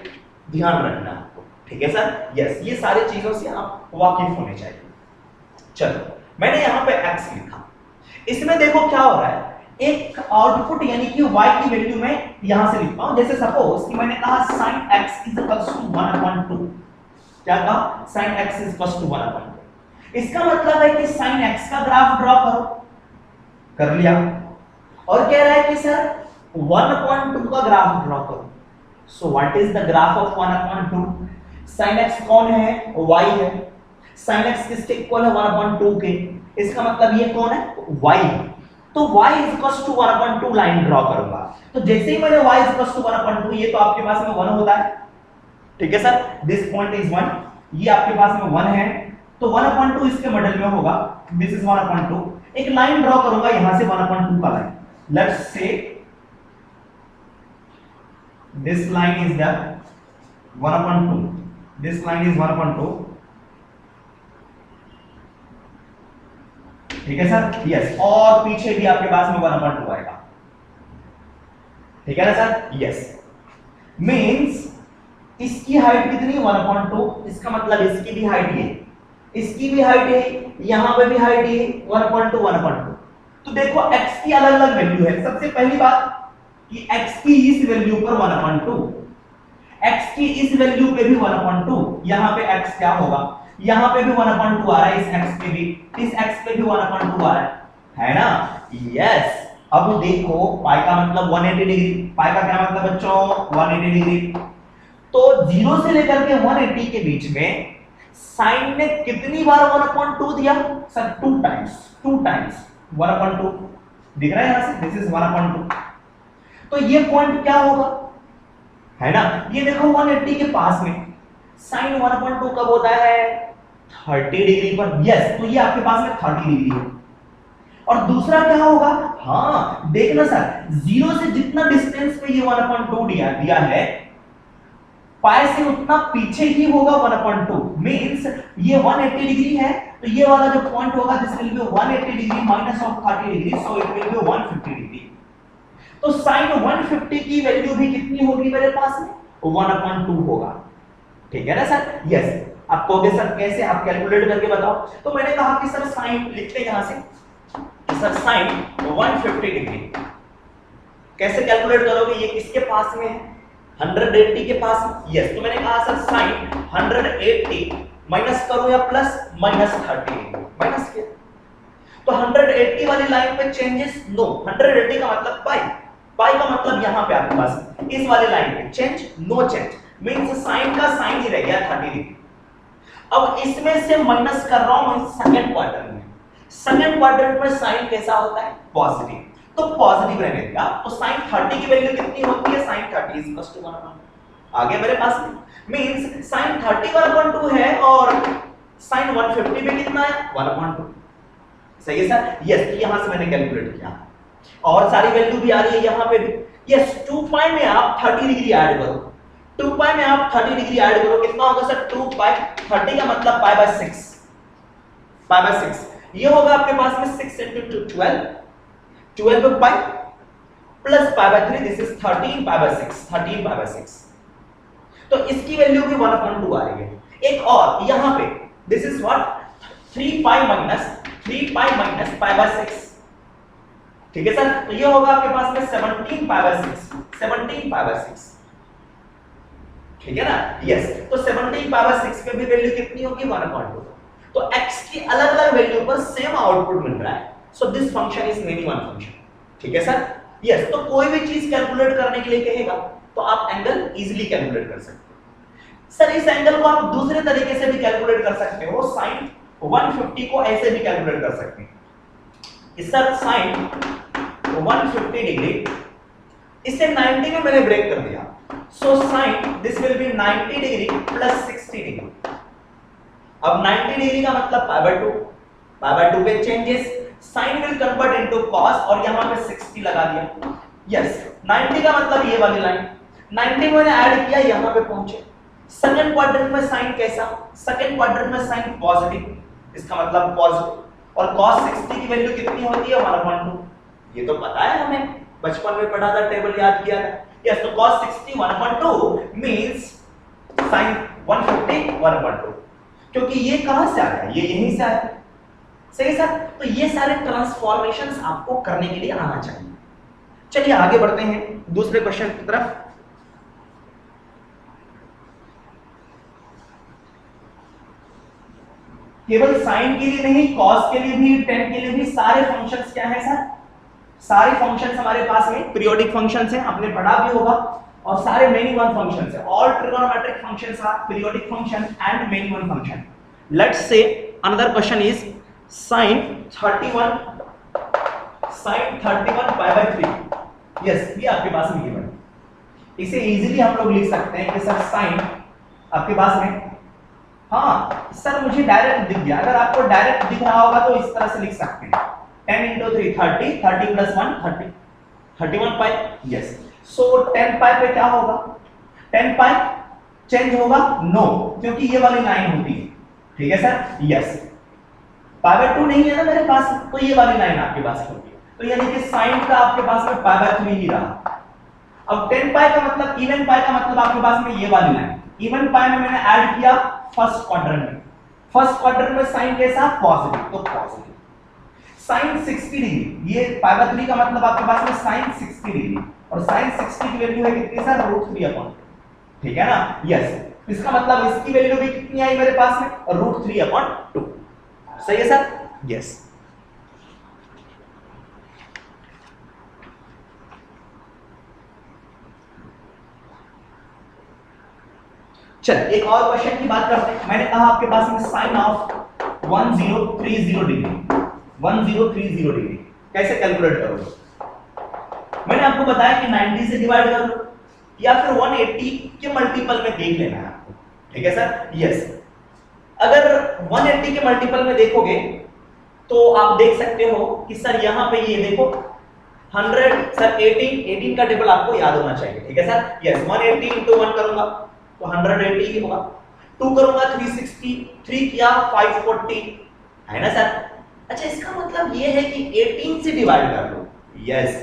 ध्यान रखना। ठीक है सर? यस, ये सारी चीजों से आप वाकिफ होने चाहिए। चलो मैंने यहां पे x लिखा, इसमें देखो क्या हो रहा है, एक आउटपुट यानी कि y की वैल्यू मैं यहां से लिखता हूं। जैसे सपोज कि मैंने कहा sin x = 1/2। क्या कहा? sin x = 1/2। इसका मतलब है कि sin x का ग्राफ ड्रॉ करो। कर लिया। और कह रहा है कि सर 1/2 का ग्राफ ड्रॉ करो। So what is the graph of 1/2? sin x कौन है? y है। sin x किसके इक्वल है? 1/2 के। इसका मतलब ये कौन है? y है। तो y = 1/2 लाइन ड्रॉ करूंगा। तो जैसे ही मैंने y = 1/2, ये तो आपके पास में 1 होता है। ठीक है सर? दिस पॉइंट इज 1, ये आपके पास में 1 है, तो 1/2 इसके मॉडल में होगा। This is 1/2। एक लाइन ड्रॉ करूंगा यहां से 1/2 का line. Let's say this line is the 1/2, this line is 1/2। ठीक है सर? यस। और पीछे भी आपके पास में 1/2 आएगा। ठीक है ना सर? यस। मींस इसकी हाइट कितनी? 1/2। इसका मतलब इसकी भी हाइट है, इसकी भी हाइट है, यहां पे भी हाइट है, 1/2 1/2। तो देखो x की अलग अलग वैल्यू है। सबसे पहली बात कि x की इस वैल्यू पर 1/2, x की इस वैल्यू पे भी 1/2, यहां पे x क्या होगा? यहां पे भी 1/2 आ रहा है, इस x पे भी, इस x पे भी 1/2 आ रहा है ना? यस। अब देखो पाई का मतलब 180 डिग्री, पाई का क्या मतलब बच्चों? 180 डिग्री। तो 0 से लेकर के 180 के बीच में साइन ने कितनी बार 1/2 दिया? सर 2 टाइम्स, 2 टाइम्स 1/2 दिख रहा है यहां से, दिस इज 1/2। तो ये पॉइंट क्या होगा? है ना? ये देखो 180 के पास में साइन 1/2 कब होता है? 30 डिग्री पर। यस, तो ये आपके पास में 30 डिग्री है। और दूसरा क्या होगा? हाँ देखना सर, 0 से जितना डिस्टेंस पे ये 1/2 दिया है, पाई से उतना पीछे ही होगा 1/2 मींस ये 180 डिग्री है तो ये वाला जो पॉइंट होगा this will B 180 degree minus of 30 degree so it will B 150 degree. तो sin 150 की वैल्यू भी कितनी होगी मेरे पास में 1/2 होगा। ठीक है ना सर? यस। आप कहोगे सर कैसे, आप कैलकुलेट करके बताओ। तो मैंने कहा कि सर sin लिखते हैं यहां से सर sin 150 डिग्री कैसे कैलकुलेट करोगे, ये किसके पास में है 180 के पास में। यस। तो मैंने कहा सर sin 180 माइनस करो या प्लस माइनस 30 माइनस किया तो 180 वाली लाइन पे चेंजेस नो। 180 का मतलब पाई, पाई का मतलब यहां पे आपके पास इस वाली लाइन पे change no change means sine का साइन ही रह गया 30 डिग्री। अब इसमें से माइनस कर रहा हूं मैं सेकंड क्वाड्रेंट में। सेकंड क्वाड्रेंट में साइन कैसा होता है पॉजिटिव, तो पॉजिटिव रहने देगा। तो sin 30 की वैल्यू कितनी होती है sin 30 is equals to 1/2 आगे मेरे पास में मींस sin 30 1/2 है और sin 150 पे कितना है 1/2। सही है सर? यस। यहां से मैंने कैलकुलेट किया और सारी वैल्यू भी आ रही है यहां पे भी। यस। 2 पाई में आप 30 डिग्री ऐड करो, 2 पाई में आप 30 डिग्री ऐड करो कितना होगा सर 2 पाई 30 का मतलब पाई बाय 6, पाई बाय 6 ये होगा आपके पास में 6 into 12 12 pi plus pi by 3 this is 13 pi by 6 13 pi by 6। तो इसकी वैल्यू भी 1/2 आ रही है। एक और यहां पे this is what 3 pi minus pi bye 6। ठीक है सर? तो ये होगा आपके पास में 17 पाई बाय 6 17 पाई बाय 6। ठीक है ना? यस। तो 17 पाई बाय 6 पे भी वैल्यू कितनी होगी 1/2। तो x की अलग-अलग वैल्यू पर सेम आउटपुट मिल रहा है। So this function is many one function. ठीक है सर? यस। तो कोई भी चीज कैलकुलेट करने के लिए कहेगा तो आप एंगल इजीली कैलकुलेट कर सकते हो। सर इस एंगल को आप दूसरे तरीके से भी कैलकुलेट कर सकते हो, sin 150 को ऐसे भी कैलकुलेट कर सकते हैं। सर sin 150 डिग्री इसे 90 में मैंने ब्रेक कर दिया सो sin this will B 90 degree plus 60 degree. अब 90 डिग्री का मतलब पाई बाय 2 पे changes sin will convert into cos और यहां पे 60 लगा दिया। यस। 90 का मतलब ये वाली लाइन 90 मैंने ऐड किया यहां पे पहुंचे। सेकंड क्वाड्रेंट में sin कैसा, सेकंड क्वाड्रेंट में sin पॉजिटिव, इसका मतलब पॉजिटिव और cos 60 की वैल्यू कितनी होती है 1/2। ये तो पता है हमें, बचपन में पढ़ा था, टेबल याद किया था। यस। तो cos 60 1/2 मींस sin 150 1/2 क्योंकि ये कहां से आया, ये यहीं से आया। सही सर? तो ये सारे ट्रांसफॉर्मेशंस आपको करने के लिए आना चाहिए। चलिए आगे बढ़ते हैं दूसरे क्वेश्चन की तरफ। केवल साइन के लिए नहीं कॉस के लिए भी टेन के लिए भी सारे फंक्शंस क्या है सर, सारे फंक्शंस हमारे पास में पीरियोडिक फंक्शंस हैं, आपने पढ़ा भी होगा। और सारे मेनी वन फंक्शंस हैं। All trigonometric functions are periodic function and many one function. Let's say another question is sin 31 pi by 3। Yes. ये आपके पास में गिवन, इसे इजीली हम लोग लिख सकते हैं कि सर sin आपके पास में, हाँ सर मुझे डायरेक्ट दिख गया, अगर आपको डायरेक्ट दिख रहा होगा तो इस तरह से लिख सकते हैं 10 into 3 30 30 plus 1 30 31 पाई। यस। सो 10 पाई पे क्या होगा 10 पाई चेंज होगा नो क्योंकि ये वाली लाइन होती है। ठीक है सर? यस। पाई बाय 2 नहीं है ना मेरे पास तो ये वाली लाइन आपके पास होती है, तो यानी कि sin का आपके पास में पाई बाय 3 ही रहा। अब 10 पाई का मतलब इवन पाई का मतलब आपके पास में ये वाली लाइन, इवन पाई में मैंने ऐड किया फर्स्ट क्वाड्रेंट में, फर्स्ट क्वाड्रेंट में sin कैसा पॉजिटिव, तो पॉजिटिव sin 60 डिग्री, ये पाई बाय 3 का मतलब आपके पास में sin 60 डिग्री और sin 60 की वैल्यू है कितनी सर √3/2। ठीक है ना? यस। इसका मतलब इसकी वैल्यू भी कितनी आई मेरे पास में √3/2। सही है सर? यस। चल एक और क्वेश्चन की बात करते हैं। मैंने कहा आपके पास में साइन ऑफ 1030 डिग्री, 1030 डिग्री कैसे कैलकुलेट करोगे। मैंने आपको बताया कि 90 से डिवाइड कर लो या फिर 180 के मल्टीपल में देख लेना है आपको। ठीक है सर? यस। अगर 180 के मल्टीपल में देखोगे तो आप देख सकते हो कि सर यहां पे ये देखो 100 सर 18 का टेबल आपको याद होना चाहिए। ठीक है सर? यस। 180 into 1 करूंगा तो 180 होगा। 2 करूंगा 360, 3 किया 540, है ना सर। अच्छा इसका मतलब ये है कि 18 से डिवाइड कर लो। यस,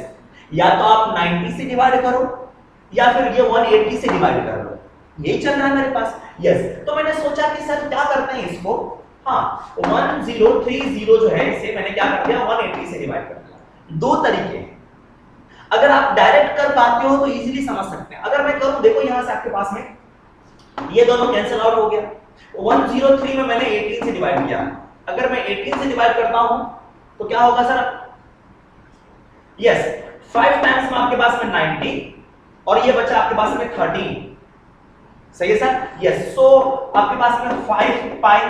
या तो आप 90 से डिवाइड करो या फिर ये 180 से डिवाइड कर लो, यही चल रहा है मेरे पास। यस, तो मैंने सोचा कि सर क्या करते हैं इसको, हाँ 1030 जो है इसे मैंने क्या कर दिया 180 से डिवाइड कर दिया। दो तरीके हैं, अगर आप डायरेक्ट कर पाते हो तो इजीली समझ सकते हैं। अगर मैं करूं, देखो यहां से आपके पास में ये दोनों कैंसिल आउट हो गया, 103 में मैंने 18 से डिवाइड किया, अगर मैं 18 से डिवाइड करता हूं तो क्या होगा सर, यस 5 टाइम्स में आपके पास में 90 और ये बचा आपके पास में 13, सही है सर। यस, सो आपके पास में 5 पाई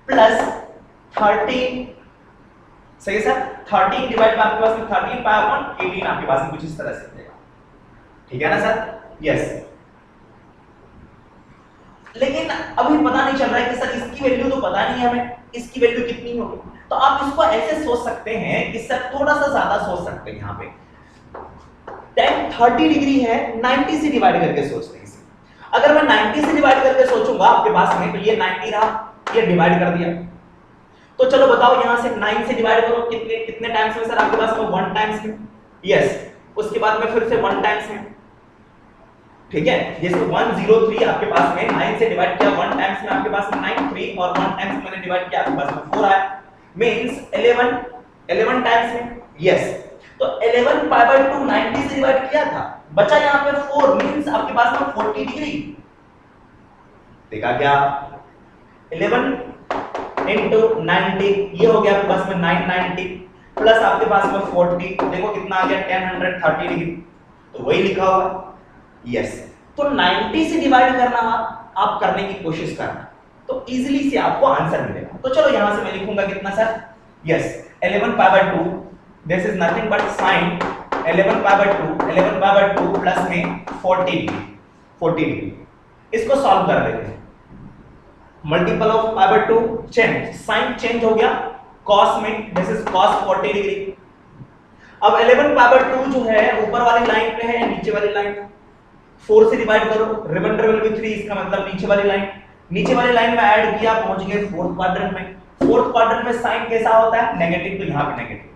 प्लस 13, सही है सर। 13 डिवाइड आपके पास में 13 पाई अपॉन 18 आपके पास में कुछ इस तरह से देगा, ठीक है ना सर। यस, लेकिन अभी पता नहीं चल रहा है कि सर इसकी वैल्यू तो पता नहीं है हमें, इसकी वैल्यू कितनी होगी। तो आप इसको ऐसे सोच सकते हैं कि सर थोड़ा सा ज्यादा सोच सकते हैं, यहाँ पे tan 30 डिग्री है, 90 से डिवाइड करके सोचते हैं इसे। अगर मैं 90 से डिवाइड करके सोचूंगा आपके पास में, तो ये 90 रहा, ये डिवाइड कर दिया, तो चलो बताओ यहां से 9 से डिवाइड करो, कितने कितने टाइम्स में सर आपके पास में 1 टाइम्स में। यस, उसके बाद में फिर से 1 टाइम्स में, ठीक है। जैसे 103 आपके पास में 9 से डिवाइड किया 1 टाइम्स में आपके पास में 9, 3 और 1 टाइम्स मैंने डिवाइड किया आपके पास में 4 आया, मींस 11 टाइम्स में। यस, तो 11 पाई बाय 2 90 से डिवाइड किया था, बचा यहां पे 4, मींस आपके पास में 40 डिग्री। देखा क्या, 11 into 90 ये हो गया आपके पास में 990 प्लस आपके पास में 40, देखो कितना आ गया 1030 डिग्री, तो वही लिखा हुआ। यस, तो 90 से डिवाइड करना आप करने की कोशिश करना, तो इजीली से आपको आंसर मिलेगा। तो चलो यहां से मैं लिखूंगा कितना sir, yes 11 pi by 2, this is nothing but sin 11 pi by 2 plus में 40 डिग्री। इसको सॉल्व कर लेते हैं, multiple of pi by 2 change, sine change हो गया cos में, दिस इज cos 40 डिग्री। अब 11 पाई बाय 2 जो है ऊपर वाली लाइन पे है, नीचे वाली लाइन 4 से डिवाइड करो, रिमाइंडर विल बी 3, इसका मतलब नीचे वाली लाइन में ऐड किया, पहुंच गए फोर्थ क्वाड्रेंट में। फोर्थ क्वाड्रेंट में साइन कैसा होता है, नेगेटिव, तो यहां पे negative,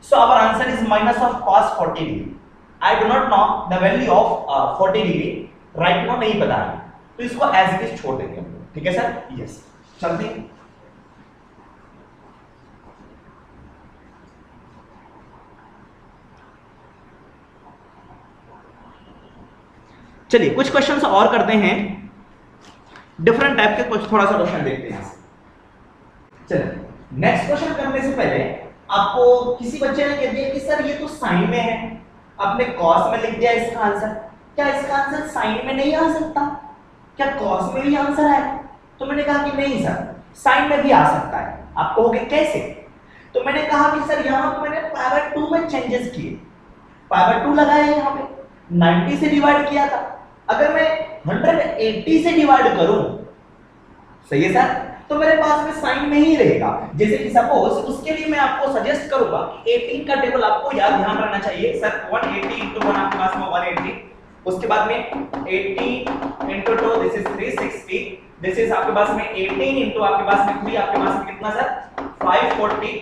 so our answer is minus of cos 40 degree. I do not know the value of 40 degree right now, नहीं पता है, तो इसको एज इट इज छोड़ देंगे, ठीक है सर। यस, चलते हैं। चलिए कुछ क्वेश्चंस और करते हैं, डिफरेंट टाइप के कुछ थोड़ा सा क्वेश्चन देखते हैं। चलिए नेक्स्ट क्वेश्चन करने से पहले आपको किसी बच्चे ने कह दिया कि सर ये तो साइन में है, आपने कॉस में लिख दिया इसका आंसर, क्या इसका आंसर साइन में नहीं आ सकता, क्या कॉस में भी आंसर है? तो मैंने कहा कि नहीं सर, साइन में भी आ सकता है। आप कहोगे कैसे? तो मैंने कहा कि सर यहाँ पे मैंने पाई बाय 2 में चेंजेस किए, पाई बाय 2 लगाया यहाँ पे, 90 से डिवाइड किया था, अगर मैं 180 से डिवाइड करूं, सही है सर, तो मेरे पास में साइन में ही रहेगा। जैसे कि सपोज उसके लिए मैं आपको सजेस्ट करूंगा कि 18 का टेबल आपको याद ध्यान रखना चाहिए सर, 180 into 1 आपके पास में 180, उसके बाद में 80 into 2 this is 360, this is आपके पास में 18 into आपके पास में 3 आपके पास में कितना sir 540,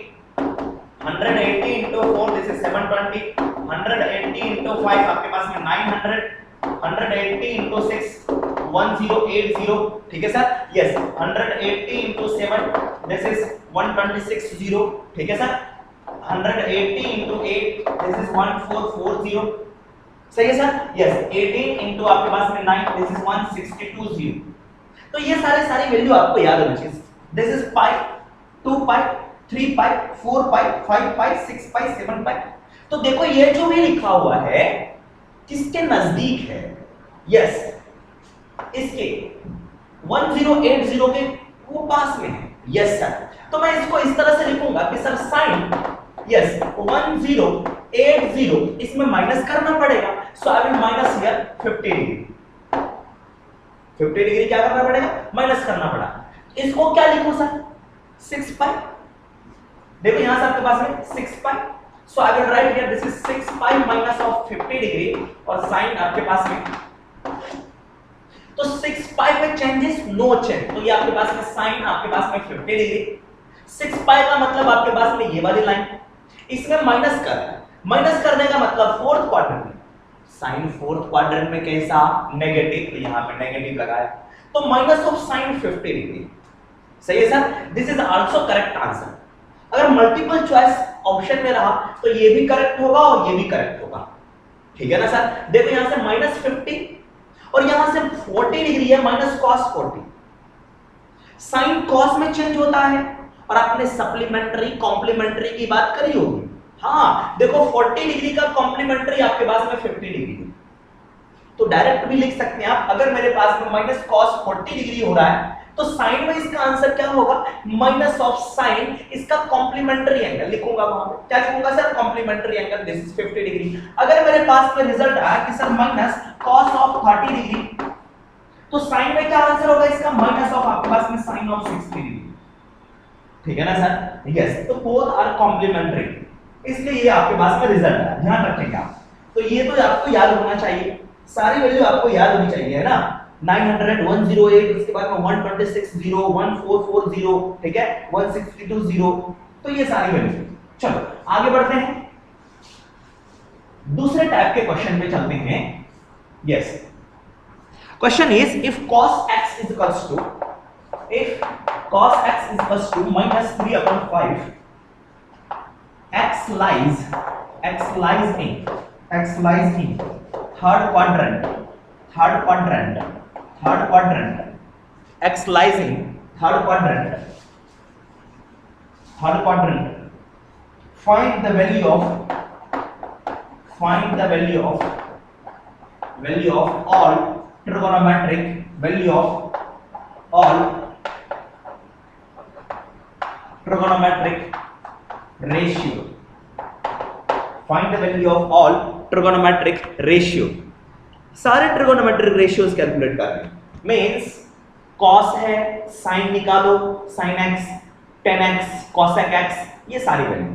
180 into 4 this is 720, 180 into 5 आपके पास में 900, 180 into 6 1080, ठीक है sir. Yes, 180 into 7 this is 1260, ठीक है सर। 180 into 8 दिस इज 1440, सही है सर। यस, 18 into आपके पास में 9 दिस इज 1620। तो ये सारी वैल्यू आपको याद होनी चाहिए। दिस इज पाई, 2 पाई, 3 पाई, 4 पाई, 5 पाई, 6 पाई, 7 पाई। तो देखो ये जो भी लिखा हुआ है किसके नजदीक है? यस, इसके 1080 के वो पास में है। यस सर, तो मैं इसको इस तरह से लिखूंगा कि सर साइन, यस 1080 इसमें माइनस करना पड़ेगा, so I will minus here 50 degree. 50 degree क्या करना पड़ेगा? माइनस करना पड़ा। इसको क्या लिखूं सर? 6 पाई, देखो यहां से आपके पास में 6 pi, so I will write here this is 6 pi minus of 50 degree, और साइन आपके पास में तो 6 पाई में चेंजेस नो चेंज, तो ये आपके पास में साइन, आपके पास में 50 डिग्री। 6 पाई का मतलब आपके पास में ये वाली लाइन, इसमें माइनस कर रहा है, माइनस करने का मतलब फोर्थ क्वाड्रेंट में, साइन फोर्थ क्वाड्रेंट में कैसा नेगेटिव, तो यहां पे नेगेटिव लगाया, तो माइनस ऑफ साइन 50 डिग्री। सही है sir, this is also correct answer. अगर मल्टीपल चॉइस ऑप्शन में रहा तो ये भी करेक्ट होगा और ये भी करेक्ट होगा, ठीक है ना सर। देखो यहां से -50 और यहां से 40 डिग्री है, माइनस cos 40, साइन cos में चेंज होता है, और आपने सप्लीमेंट्री कॉम्प्लीमेंट्री की बात करी होगी। हाँ देखो 40 डिग्री का कॉम्प्लीमेंट्री आपके पास में 50 डिग्री, तो डायरेक्ट भी लिख सकते हैं आप, अगर मेरे पास में माइनस cos 40 डिग्री हो रहा है तो साइन में इसका आंसर क्या होगा, माइनस ऑफ साइन, इसका कॉम्प्लीमेंट्री एंगल लिखूंगा वहां पे, क्या लिखूंगा sir, complementary angle, this is 50 degree. अगर मेरे पास में रिजल्ट आया कि sir minus cos of 30 degree, तो साइन में क्या आंसर होगा इसका, माइनस ऑफ आपके पास में साइन ऑफ 60 डिग्री, ठीक है ना सर। यस, तो बोथ आर कॉम्प्लीमेंट्री, इसलिए ये आपके पास में रिजल्ट आया, ध्यान रखेंगे आप। तो ये तो आपको याद होना चाहिए, सारी वैल्यू आपको याद होनी चाहिए, है ना। 900 108, उसके बाद में 126 0 1440, ठीक है, 162 0, तो ये सारी वैल्यू। चलो आगे बढ़ते हैं, दूसरे टाइप के क्वेश्चन पे चलते हैं। Yes, question is if cos x is equals to, if cos x is equals to -3/5, x lies in third quadrant, x lies in third quadrant, find the value of all trigonometric ratio, find the value of all trigonometric ratio, सारे trigonometric ratios calculate कर रहे हैं। Means cos है, sin निकालो, sin x, tan x, cosec x, ये सारी value.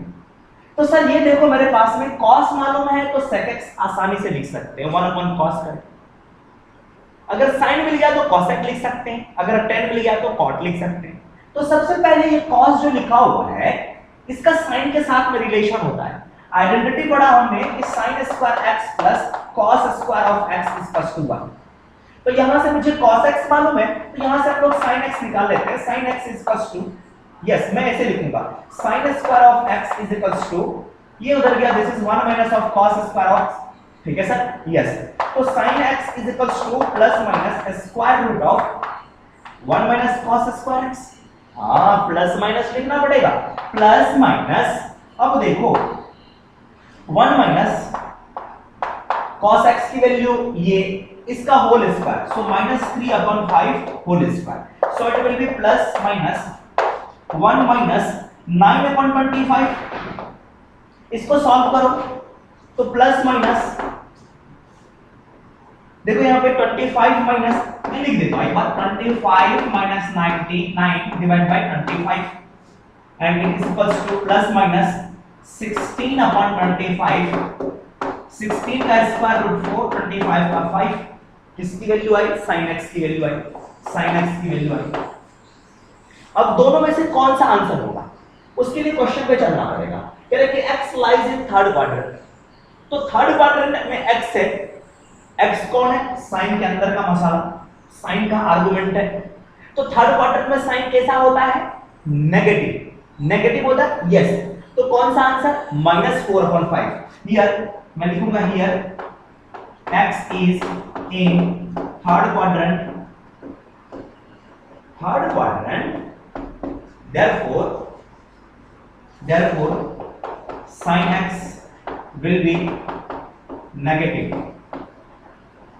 तो sir ये देखो मेरे पास में cos मालूम है तो sec x आसानी से लिख सकते हैं, 1/cos कर। अगर sin मिल गया तो cosec लिख सकते हैं, अगर tan मिल गया तो cot लिख सकते हैं। तो सबसे पहले ये cos जो लिखा हुआ है इसका sin के साथ में रिलेशन होता है। आइडेंटिटी पढ़ा हमने कि sin square x plus cos square of x equals to 1। तो यहां से मुझे cos x मालूम है, तो यहां से हम लोग sin x निकाल लेते हैं। sin x equals to, yes मैं ऐसे लिखूंगा, sin square of x is equals to, ये उधर गया, this is 1 minus of cos square of, ठीक है सर, यस। तो sin x is equals to plus minus square root of 1 minus cos square x। हां प्लस माइनस लिखना पड़ेगा, plus minus, अब देखो 1 माइनस cos x की वैल्यू ये, इसका whole square, so -3/5 whole square, so it will B plus minus 1 minus 9/25, इसको solve करो तो प्लस माइनस, देखो यहां पे 25 माइनस, मैं लिख देता हूं एक बार, 25 minus 99 divide by 25 and it is equals to plus minus 16/25, 16 का स्क्वायर रूट 4, 25 का 5, किसकी वैल्यू आई, sin x की वैल्यू आई, sin x की वैल्यू आई। अब दोनों में से कौन सा आंसर होगा उसके लिए क्वेश्चन पे चलना पड़ेगा। कह रहे कि x lies in third quadrant, तो थर्ड क्वाड्रेंट में x है, x कौन है, sin के अंदर का मसाला, sin का आर्गुमेंट है, तो थर्ड क्वाड्रेंट में sin कैसा होता है, नेगेटिव, नेगेटिव होता है, यस। तो कौन सा आंसर, -4/5। हियर मैं लिखूंगा, here x is in third quadrant, therefore sin x will be negative,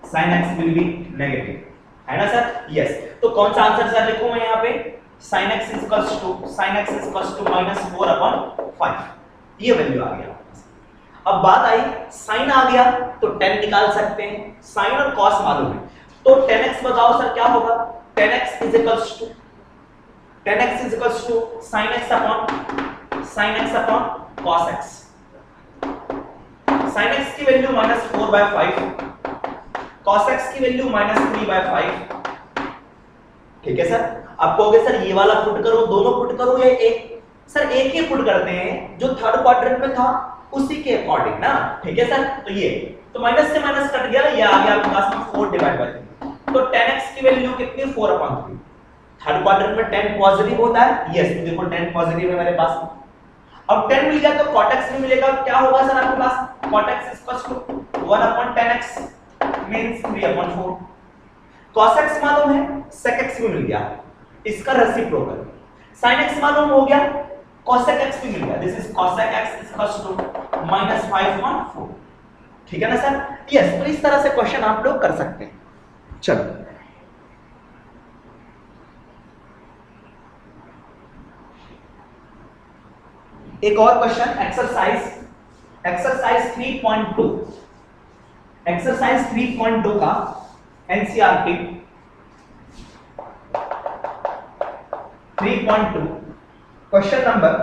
sin x will be negative, है ना सर, यस। तो कौन सा आंसर सर लिखूं मैं यहाँ पे, sin x इक्वल्स टू -4/5, ये वैल्यू आ गया। अब बात आई sin आ गया तो tan निकाल सकते हैं, sin और cos मालूम है, तो tan x बताओ सर क्या होगा, tan x is equals to sin x upon cos x। sin x की वैल्यू -4/5, cos x की वैल्यू -3/5। ठीक है सर, आप कहोगे सर ये वाला पुट करो, दोनों पुट करो या एक? सर एक ही पुट करते हैं, जो थर्ड क्वाड्रेंट में था उसी के अकॉर्डिंग ना। ठीक है सर, तो ये तो माइनस से माइनस कट गया, ये आ गया आपके पास में 4 डिवाइड बाय 3। तो 10x की वैल्यू कितनी? 4/3। थर्ड क्वाड्रेंट में 10 पॉजिटिव होता है, यस तो देखो 10 पॉजिटिव है मेरे पास। अब 10 मिल गया तो cot x भी मिलेगा। क्या होगा सर आपके पास? cot x = 1/10x means 3/4। cos x मालूम है, sec x भी मिल गया, इसका रेसिप्रोकल। sin x मालूम हो गया, cosec x भी मिल गया, दिस इज cosec x = -5/4। ठीक है ना सर? यस, तो इस तरह से क्वेश्चन आप लोग कर सकते हैं। चलो एक और क्वेश्चन, एक्सरसाइज 3.2। एक्सरसाइज 3.2 का NCERT 3.2 question number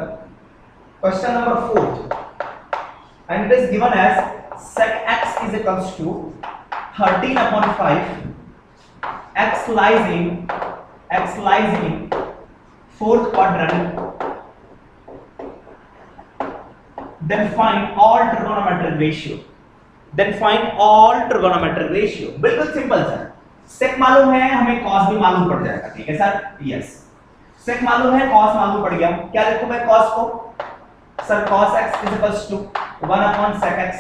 4 and it is given as sec x is equals to 13/5 x lies in fourth quadrant, then find all trigonometric ratio। बिल्कुल सिंपल सर, sec मालूम है हमें, cos भी मालूम पड़ जाएगा। ठीक है सर, यस sec मालूम है, cos मालूम पड़ गया। क्या लिखूं मैं cos को? Sir cos x = 1/sec x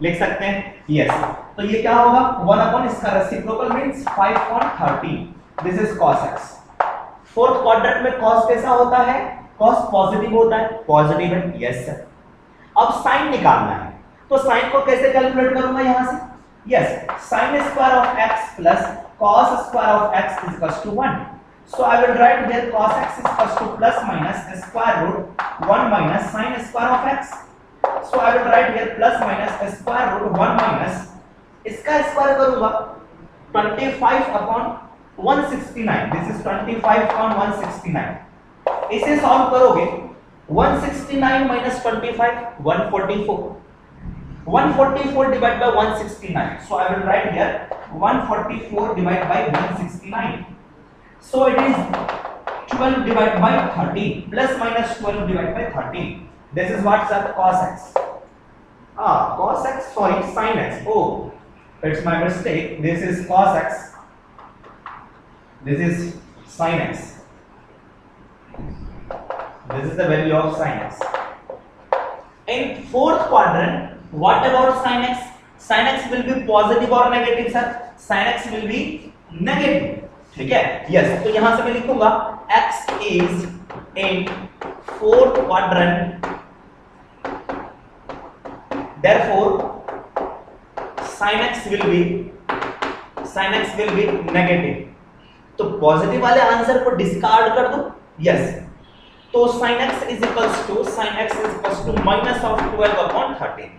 लिख सकते हैं, यस तो ये क्या होगा? 1 इसका reciprocal means 5/13। This is cos x। Fourth quadrant में cos कैसा होता है? cos पॉजिटिव होता है, पॉजिटिव है, यस सर। अब sin निकालना है, तो sin को कैसे कैलकुलेट करूंगा यहां से? Yes, sin square of x plus cos square of x = 1। So I will write here cos x = plus minus square root 1 minus sin square of x। So I will write here plus minus square root 1 minus, इसका square करूंगा 25/169। This is 25/169। इसे solve करोगे 169 minus 25 144। 144 divided by 169। So I will write here 144 divided by 169। So it is 12 divided by 13 plus minus 12 divided by 13। This is what sir? Cos x। Cos x, sorry, sin x। Oh, it's my mistake. This is cos x, this is sin x, this is the value of sin x। In fourth quadrant, what about sin x? Sin x will be positive or negative sir? Sin x will be negative। ठीक है, yes तो यहां से मैं लिखूंगा x is in fourth quadrant, therefore sin x will be negative। तो positive वाले answer को डिस्कार्ड कर दो, यस तो sin x is equals to minus of 12/13।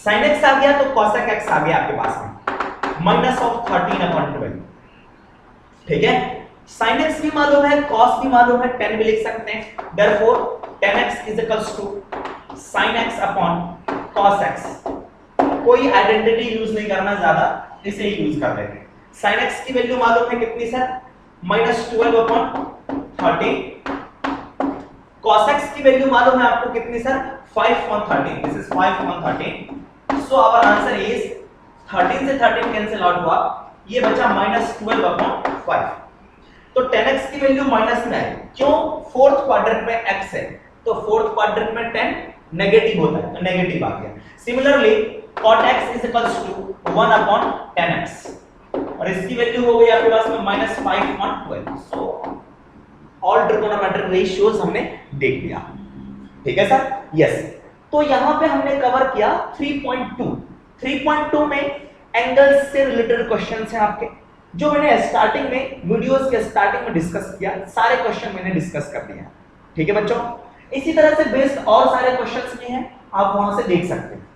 sin x आ गया तो cosec x आ गया आपके पास में minus of 13/12। ठीक है, sin x भी मालूम है, cos भी मालूम है, 10 भी लिख सकते हैं। therefore 10x is equals to sin x upon cos x। कोई आइडेंटिटी यूज नहीं करना, ज्यादा इसे ही यूज कर लेते हैं। sin x की वैल्यू मालूम है कितनी सर? -12/13। cos x की वैल्यू मालूम है आपको कितनी sir? 5/13। This is 5/13। So our answer is 13 से 13 कैंसिल आउट हुआ, ये बचा -12/5। तो 10x की वैल्यू माइनस में है, क्यों? फोर्थ क्वाड्रेंट में x है, तो फोर्थ क्वाड्रेंट में 10 नेगेटिव होता है, तो नेगेटिव आ गया। Similarly cot x is equals to 1/10x, और इसकी वैल्यू हो गई आपके पास में -5/12। सो ऑल ट्रिगोनोमेट्रिक रेशियोज हमने देख लिया। ठीक है सर, यस तो यहां पे हमने कवर किया 3.2। 3.2 में एंगल्स से रिलेटेड क्वेश्चंस हैं आपके, जो मैंने स्टार्टिंग में वीडियोस के स्टार्टिंग में डिस्कस किया, सारे क्वेश्चन मैंने डिस्कस कर दिए हैं। ठीक है बच्चों, इसी तरह से बेस्ड और सारे क्वेश्चंस भी हैं, आप वहां से देख सकते हैं।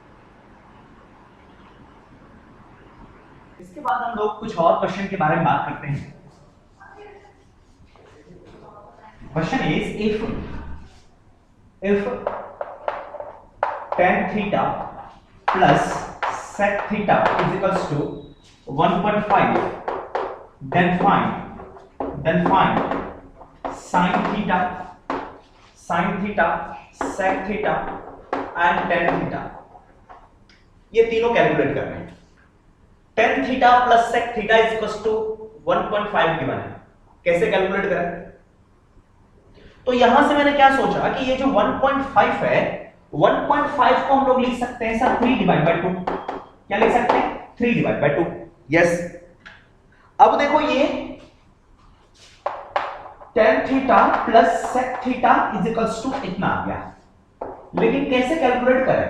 इसके बाद हम लोग कुछ और क्वेश्चन के बारे में बात करते हैं। Question is if tan theta plus sec theta is equals to 1.5, then find sin theta, sec theta and tan theta। ये तीनों कैलकुलेट करने हैं। tan theta plus sec theta is equals to 1.5 given है, कैसे कैलकुलेट करें? तो यहां से मैंने क्या सोचा कि ये जो 1.5 है, 1.5 को हम लोग लिख सकते हैं सर 3 डिवाइड बाय 2। क्या लिख सकते हैं? 3 डिवाइड बाय 2। यस। अब देखो ये tan theta plus sec theta is equals to इतना आ गया, लेकिन कैसे कैलकुलेट करें?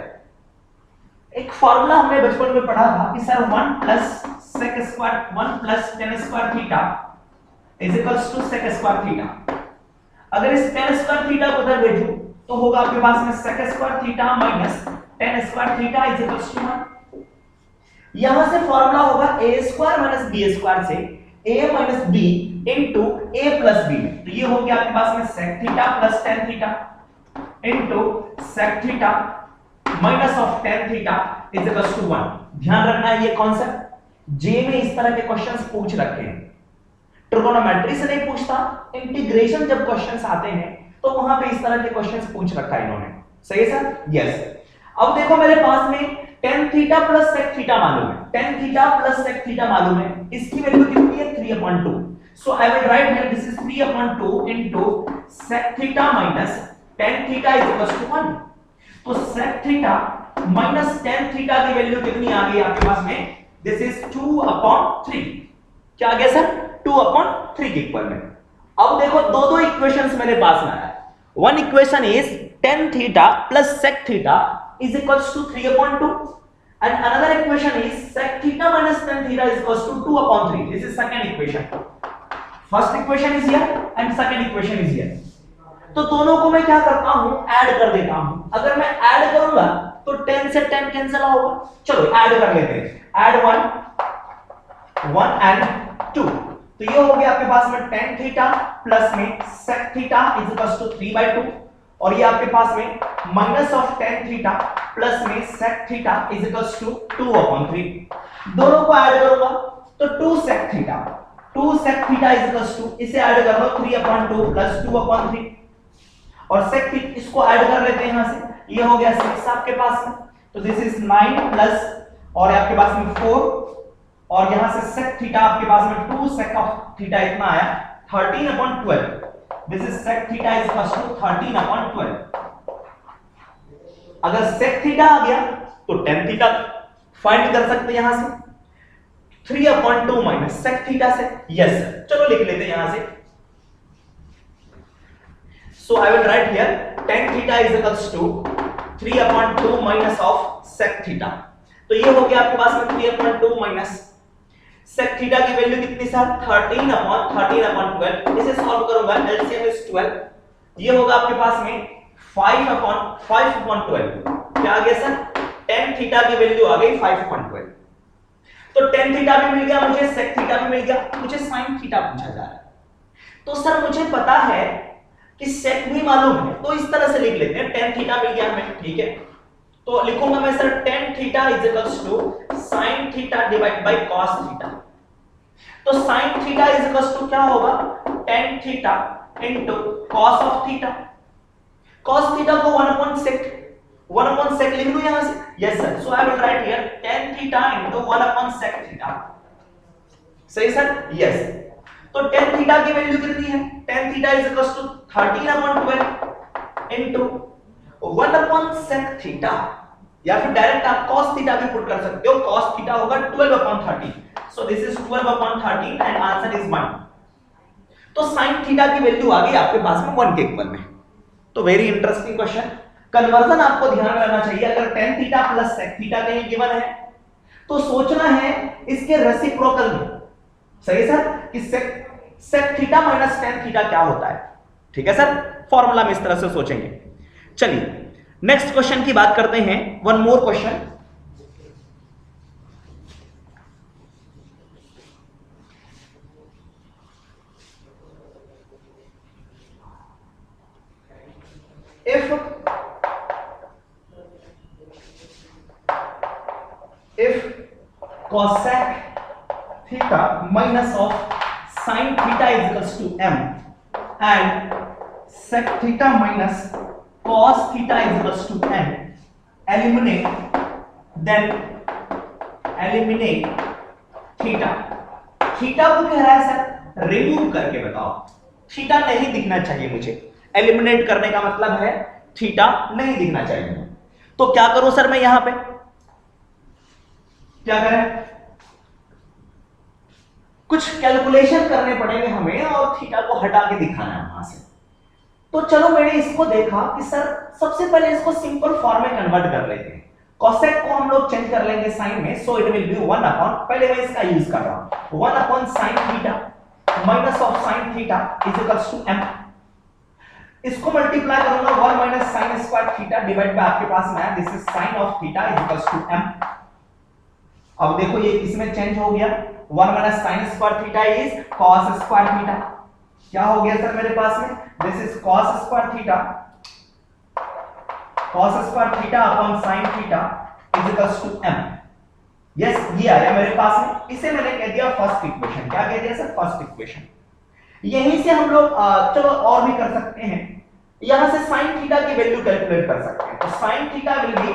एक फॉर्मूला हमने बचपन में पढ़ा था कि sir 1 plus sec square 1 plus tan square theta is equals to sec square theta. अगर इस tan स्क्वायर थीटा को उधर भेजूं तो होगा आपके पास में sec square theta minus tan square theta is equals to 1। यहां से फॉर्मूला होगा a square minus b square से a माइनस b into a plus b। तो ये हो गया आपके पास में sec theta plus tan theta into sec theta minus of tan theta is equals to 1। ध्यान रखना है ये कॉन्सेप्ट जे में इस तरह के क्वेश्चंस पूछ रखे हैं, ट्रिगोनोमेट्री से नहीं पूछता, इंटीग्रेशन जब क्वेश्चंस आते हैं तो वहां पे इस तरह के क्वेश्चंस पूछ रखा है इन्होंने। सही है सर? यस। अब देखो मेरे पास में tan theta plus sec theta मालूम है, tan theta plus sec theta मालूम है, इसकी वैल्यू कितनी है? 3/2। So I will write here this is 3/2 into sec theta minus tan theta is equal to 1। तो sec theta minus tan theta की value कितनी आ गई आपके पास में? This is 2/3। क्या आ गया सर? 2/3 के इक्वल में। अब देखो दो इक्वेशंस मेरे पास में आया है। One equation is tan theta plus sec theta is equals to 3/2 and another equation is sec theta minus tan theta is equals to 2/3. This is second equation. First equation is here and second equation is here. तो दोनों को मैं क्या करता हूं? Add कर देता हूं। अगर मैं ऐड करूंगा तो tan से tan कैंसिल होगा। चलो ऐड कर लेते हैं। Add 1 and 2। तो ये हो गया आपके पास में tan थीटा प्लस में sec theta is equals to 3/2 और ये आपके पास में minus of tan theta plus में sec theta is equals to 2/3। दोनों को ऐड करूंगा तो 2 sec theta is equals to, इसे ऐड कर लो 3/2 प्लस 2/3 और sec थीटा इसको ऐड कर लेते हैं यहां से, ये हो गया 6 आपके पास में। तो दिस इज 9 प्लस और आपके पास में 4 और यहां से sec थीटा आपके पास में 2 sec ऑफ थीटा इतना आया 13/12। This is sec theta is equals to 13/12। अगर sec theta आ गया तो tan theta फाइंड कर सकते हैं यहां से 3/2 माइनस sec theta से। यस सर, चलो लिख लेते हैं यहां से। So I will write here tan theta is equals to 3/2 minus of sec theta। तो ये हो गया आपके पास में 3/2 माइनस sec थीटा की वैल्यू कितनी सर? 13/12। इसे सॉल्व करूंगा, एलसीएम इज 12। ये होगा आपके पास में 5/12। क्या आ गया सर? tan थीटा की वैल्यू आ गई 5/12। तो tan थीटा भी मिल गया मुझे, sec थीटा भी मिल गया, मुझे sin थीटा पूछा जा रहा है। तो सर मुझे पता है कि sec भी मालूम है, तो इस तरह से लिख लेते हैं। tan थीटा मिल गया हमें, ठीक है। तो लिखूंगा मैं sir tan theta is equals to sin theta divide by cos theta. तो sin theta is equals to क्या होगा? tan theta into cos of theta. cos theta को 1/sec लिख लूं यहां से। Yes sir, so I will write here tan theta into 1/sec theta. सही sir? Yes. तो tan थीटा की वैल्यू कितनी है? tan theta is equals to 13/12 into 1/sec theta, या फिर डायरेक्ट आप cos थीटा भी पुट कर सकते हो। cos थीटा होगा 12/13। सो this is 12/13 and answer is 1। तो sin थीटा की वैल्यू आ गई आपके पास में 1 के इक्वल में। तो वेरी इंटरेस्टिंग क्वेश्चन। कन्वर्जन आपको ध्यान में रखना चाहिए। अगर tan theta plus sec theta कहीं गिवन है तो सोचना है इसके रेसिप्रोकल में। सही है सर? कि sec theta minus tan theta क्या होता है। ठीक है सर? फॉर्मूला में इस तरह से सोचेंगे। चलिए नेक्स्ट क्वेश्चन की बात करते हैं। One more question. if cosec theta minus of sin theta is equals to m and sec theta minus cos theta is equals to n. Eliminate, then eliminate theta. Theta को कह रहा है sir remove करके बताओ, theta नहीं दिखना चाहिए मुझे। एलिमिनेट करने का मतलब है थीटा नहीं दिखना चाहिए। तो क्या करूं सर मैं यहां पे, क्या करें, कुछ कैलकुलेशन करने पड़ेंगे हमें और थीटा को हटा के दिखाना है वहां से। तो चलो मैंने इसको देखा कि सर सबसे पहले इसको सिंपल फॉर्म में कन्वर्ट कर लेते हैं। कोसेक को हम लोग चेंज कर लेंगे साइन में, so it will be 1 upon, पहले मैं इसका यूज कर रहा हूं, 1 upon sin theta minus of sin theta is equals to m। इसको मल्टीप्लाई करूंगा 1 minus sin square theta divide by आपके पास में this is sin of theta is equals to m। अब देखो ये इसमें चेंज हो गया, 1 minus sin square theta is cos square theta. क्या हो गया सर मेरे पास में, this is cos square theta, cos square theta upon sin theta is equals to m। Yes ये आया मेरे पास में, इसे मैंने कह दिया फर्स्ट इक्वेशन। क्या कह दिया सर, फर्स्ट इक्वेशन। यहीं से हम लोग चलो और भी कर सकते हैं, यहां से sin थीटा की वैल्यू कैलकुलेट कर सकते हैं। तो sin theta will B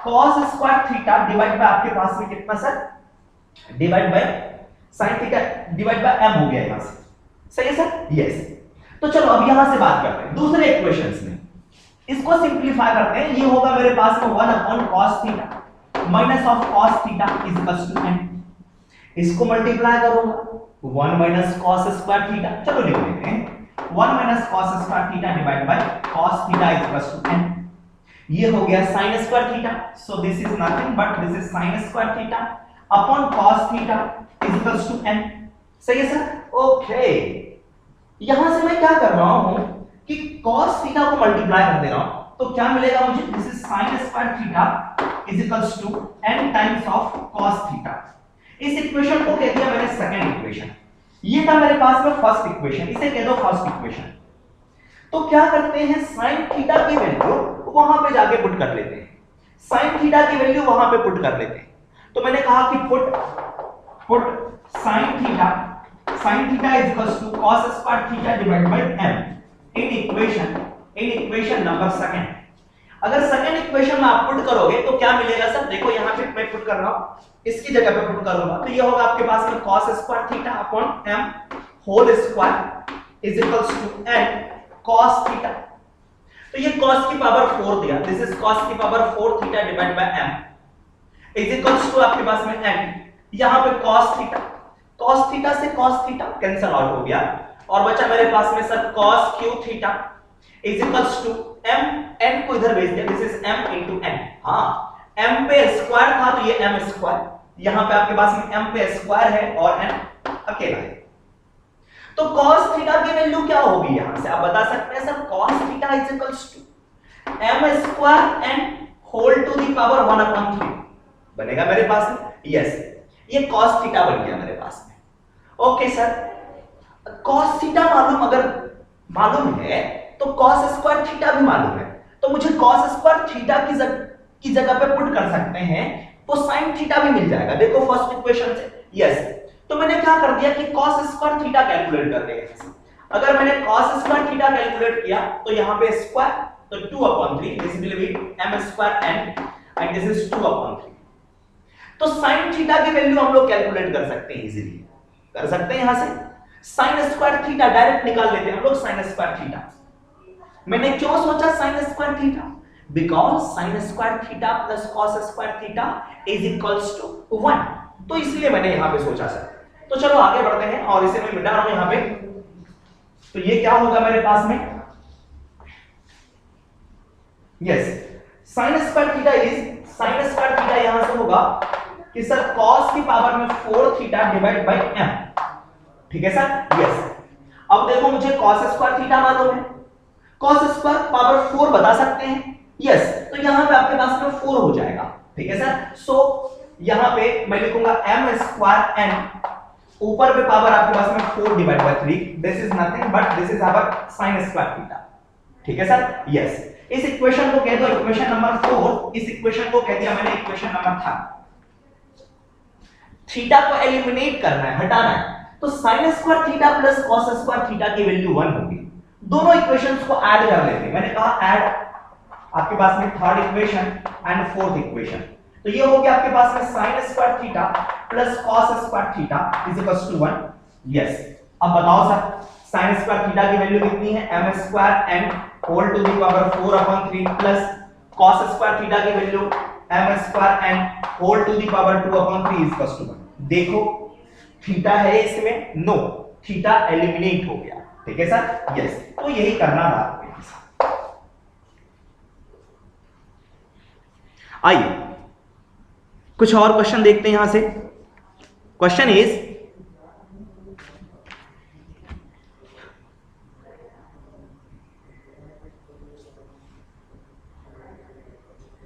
cos square theta divide by आपके पास में कितना sir, divide by sin theta divide by m हो गया यहां से, सही है सर, यस। तो चलो अब यहां से बात करते हैं दूसरे इक्वेशंस में, इसको सिंपलीफाई करते हैं। ये होगा मेरे पास में 1 upon cos theta minus of cos theta is equals to n। इसको मल्टीप्लाई करूंगा 1 माइनस cos स्क्वायर थीटा, चलो लिख लेते हैं 1 minus cos square theta divide by cos theta is equals to n। ये हो गया sin square theta, so this is nothing but this is sin square theta upon cos theta is equals to n। सही है sir, okay. यहां से मैं क्या कर रहा हूं कि cos थीटा को मल्टीप्लाई कर दे रहा हूं, तो क्या मिलेगा मुझे, this is sin square theta is equals to n times of cos theta. इस इक्वेशन को कह दिया मैंने सेकंड इक्वेशन, ये था मेरे पास में फर्स्ट इक्वेशन, इसे कह दो फर्स्ट इक्वेशन। तो क्या करते हैं, sin थीटा की वैल्यू वहां पे जाके पुट कर लेते हैं, sin थीटा की वैल्यू वहां पे पुट कर लेते हैं। तो मैंने कहा कि put sin theta is equals to cos square theta divide by m in equation number second. अगर सेकंड इक्वेशन में आप पुट करोगे तो क्या मिलेगा सर, देखो यहां पे मैं पुट कर रहा हूं, इसकी जगह पे पुट करूंगा तो ये होगा आपके पास में cos square theta upon m whole square is equals to n cos theta. तो ये cos की पावर 4 दिया, दिस इज cos की power 4 theta divide by m is equals to आपके पास में n, यहां पे cos थीटा से cos थीटा कैंसिल आउट हो गया और बचा मेरे पास में sir cos cube theta is equals to m, n को इधर भेज दिया, this is m into n। हां m पे स्क्वायर था तो ये m स्क्वायर, यहां पे आपके पास में m पे स्क्वायर है और n अकेला है। तो cos थीटा की वैल्यू क्या होगी, यहां से आप बता सकते हैं sir cos theta is equals to m square n whole to the power 1 upon 3 बनेगा मेरे पास में, यस ये cos थीटा बन गया मेरे पास में। ओके सर, cos थीटा अगर मालूम है तो cos स्क्वायर थीटा भी मालूम है, तो मुझे cos स्क्वायर थीटा की जगह पे पुट कर सकते हैं तो sin थीटा भी मिल जाएगा। देखो फर्स्ट इक्वेशन से, यस। तो मैंने क्या कर दिया कि cos स्क्वायर थीटा कैलकुलेट कर दिया। अगर मैंने cos स्क्वायर थीटा कैलकुलेट किया तो यहां पे स्क्वायर तो 2 upon 3, this will B m square n and this is 2 upon 3। तो sin थीटा की वैल्यू हम लोग कैलकुलेट कर सकते हैं, इजीली कर सकते हैं। यहां से sin स्क्वायर थीटा डायरेक्ट निकाल लेते हैं हम लोग, sin स्क्वायर थीटा। मैंने क्यों सोचा sin square theta, because sin square theta plus cos square theta is equals to 1, तो इसलिए मैंने यहां पे सोचा सर। तो चलो आगे बढ़ते हैं और इसे मैं मिटा रहा हूं यहां पे। तो ये क्या होगा मेरे पास में, यस sin स्क्वायर थीटा यहां से होगा कि सर cos की पावर में 4 थीटा डिवाइड बाय m, ठीक है सर, यस। अब देखो मुझे cos स्क्वायर थीटा मालूम है, cos स्क्वायर पावर 4 बता सकते हैं, यस। तो यहां पे आपके पास में 4 हो जाएगा, ठीक है सर। सो यहां पे मैं लिखूंगा m स्क्वायर n, ऊपर पे पावर आपके पास में 4 divide by 3, this is nothing but this is our sin square theta, ठीक है सर, यस। इस इक्वेशन को कह दो इक्वेशन नंबर 4, इस इक्वेशन को कह दिया मैंने इक्वेशन नंबर 3। थीटा को एलिमिनेट करना है, हटाना है, तो sin square theta plus cos square theta की वैल्यू 1 होगी। दोनों इक्वेशंस को ऐड कर लेते हैं। मैंने कहा ऐड, आपके पास में third equation and fourth equation, तो ये हो गया आपके पास में sin square theta plus cos square theta is equals to 1। Yes, अब बताओ सर sin स्क्वायर थीटा की वैल्यू कितनी है, m square n whole to the power 4/3 plus cos square theta की value m square n whole to the power 2/3 is equals to 1। देखो theta है इसमें, no, theta eliminate हो गया। ठीक है सर, यस, तो यही करना था आपके साथ। आइए कुछ और क्वेश्चन देखते हैं यहां से। क्वेश्चन इज,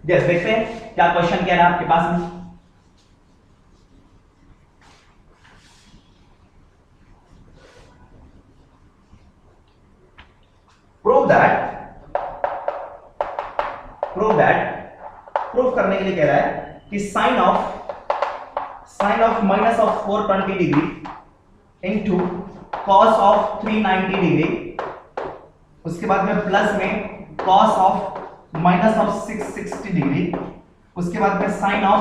यस, देखते हैं क्या क्वेश्चन कह रहा है आपके पास में। प्रूव करने के लिए कह रहा है कि sine of minus of 420 degree into cos of 390 degree, उसके बाद में प्लस में cos of minus of 660 degree, उसके बाद में sine of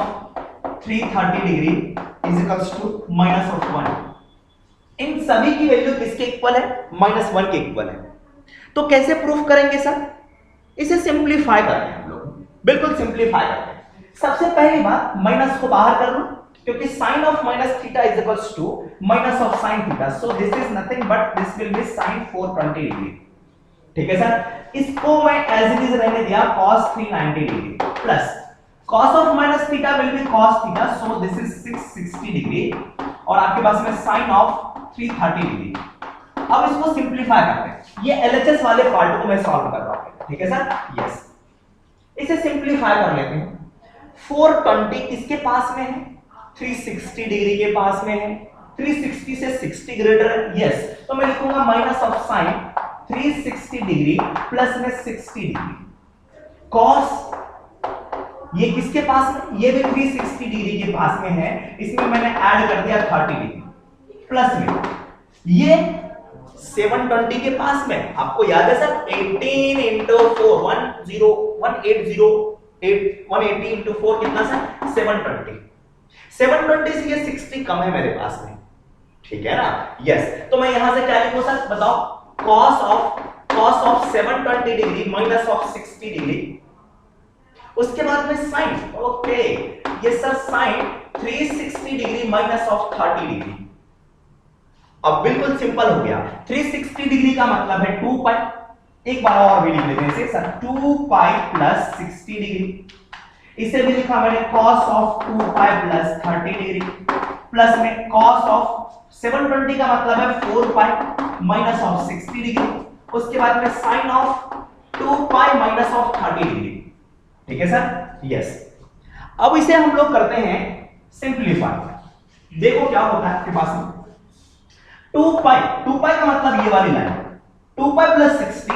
330 degree is equals to minus of 1। इन सभी की वैल्यू किसके इक्वल है, -1 के इक्वल है। तो कैसे प्रूफ करेंगे सर, इसे सिंप्लीफाई करते हैं हम लोग, बिल्कुल सिंप्लीफाई करते हैं। सबसे पहली बात माइनस को बाहर कर लो, क्योंकि sine of minus theta is equals to minus of sine theta, so this is nothing but this will be sine 420 degree. ठीक है सर, इसको मैं एज इट इज रहने दिया cos 390 degree plus cos of minus theta will B cos theta, so this is 660 degree और आपके पास में साइन ऑफ 330 डिग्री। अब इसको सिंप्लीफाई करते हैं, ये एलएचएस वाले पार्ट को मैं सॉल्व कर रहा हूं। ठीक है सर, यस, इसे सिंप्लीफाई कर लेते हैं। 420 किसके पास में है, 360 डिग्री के पास में है, 360 से 60 ग्रेटर है, यस, तो मैं लिखूंगा minus of sign 360 degree plus में 60 डिग्री कॉस, ये किसके पास में, ये भी 360 डिग्री के पास में है, इसमें मैंने ऐड कर दिया 30 डिग्री प्लस में ये 720 के पास में, आपको याद है सर 18 into 4 180 into 4 कितना सर 720। 720 से ये 60 कम है मेरे पास में, ठीक है ना, यस, तो मैं यहां से क्या लिखूं सर बताओ, cos of 720 degree minus of 60 degree, उसके बाद में साइन, ओके, ये sir sine 360 degree minus of 30 degree. अब बिल्कुल सिंपल हो गया, 360 डिग्री का मतलब है 2 पाई, एक बार और भी लिख लेते हैं इसे सर, 2 पाई प्लस 60 डिग्री, इसे भी लिखा मैंने cos of 2 pi plus 30 degree plus में cos ऑफ 720 का मतलब है 4 पाई माइनस ऑफ 60 डिग्री, उसके बाद में sine of 2 pi minus of 30 degree. ठीक है सर, यस, अब इसे हम लोग करते हैं सिंप्लीफाई। देखो क्या होता है आपके पास में, 2 पाई का मतलब ये वाली line, 2 pi plus 60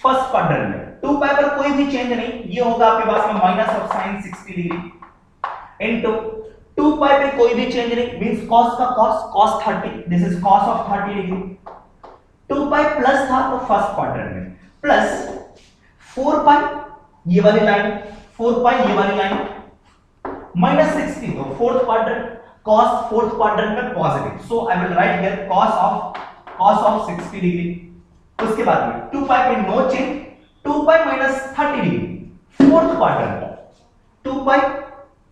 first quadrant में, 2 पाई पर कोई भी चेंज नहीं, ये होगा आपके पास में minus of sign 60 degree into 2 pi पे कोई भी चेंज नहीं, मींस cos का cos 30, this is cos of 30 degree, 2 pi plus था तो फर्स्ट क्वाड्रेंट में, प्लस 4 पाई ये वाली लाइन, 4 पाई ये वाली लाइन, माइनस 60 तो fourth quadrant, cos fourth quadrant में positive, so I will write here cos of 60 degree, उसके बाद में 2 पाई पे no change, 2 pi minus 30 degree fourth quadrant, 2 pi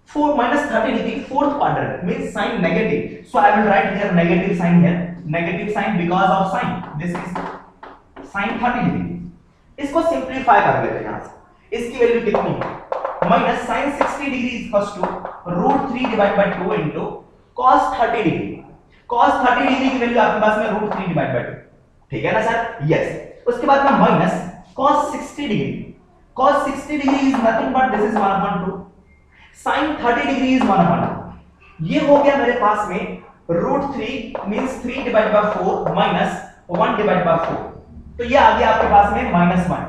4 minus 30 degree fourth quadrant means sine negative, so I will write here negative sine here, negative sine because of sine, this is sine 30 degree. इसको simplify कर लेते हैं यहां से, इसकी value कितनी है, minus sine 60 degree is equal to √3 divide by 2 into cos 30 degree, cos 30 degree की वैल्यू आपके पास में √3 डिवाइड बाय 2, ठीक है ना सर, यस, उसके बाद में minus cos 60 degree, cos 60 degree is nothing but this is 1/2, sin 30 degree is 1/2, ये हो गया मेरे पास में √3 means 3 divide bye 4 minus 1 divide by 4, तो ये आ गया आपके पास में -1,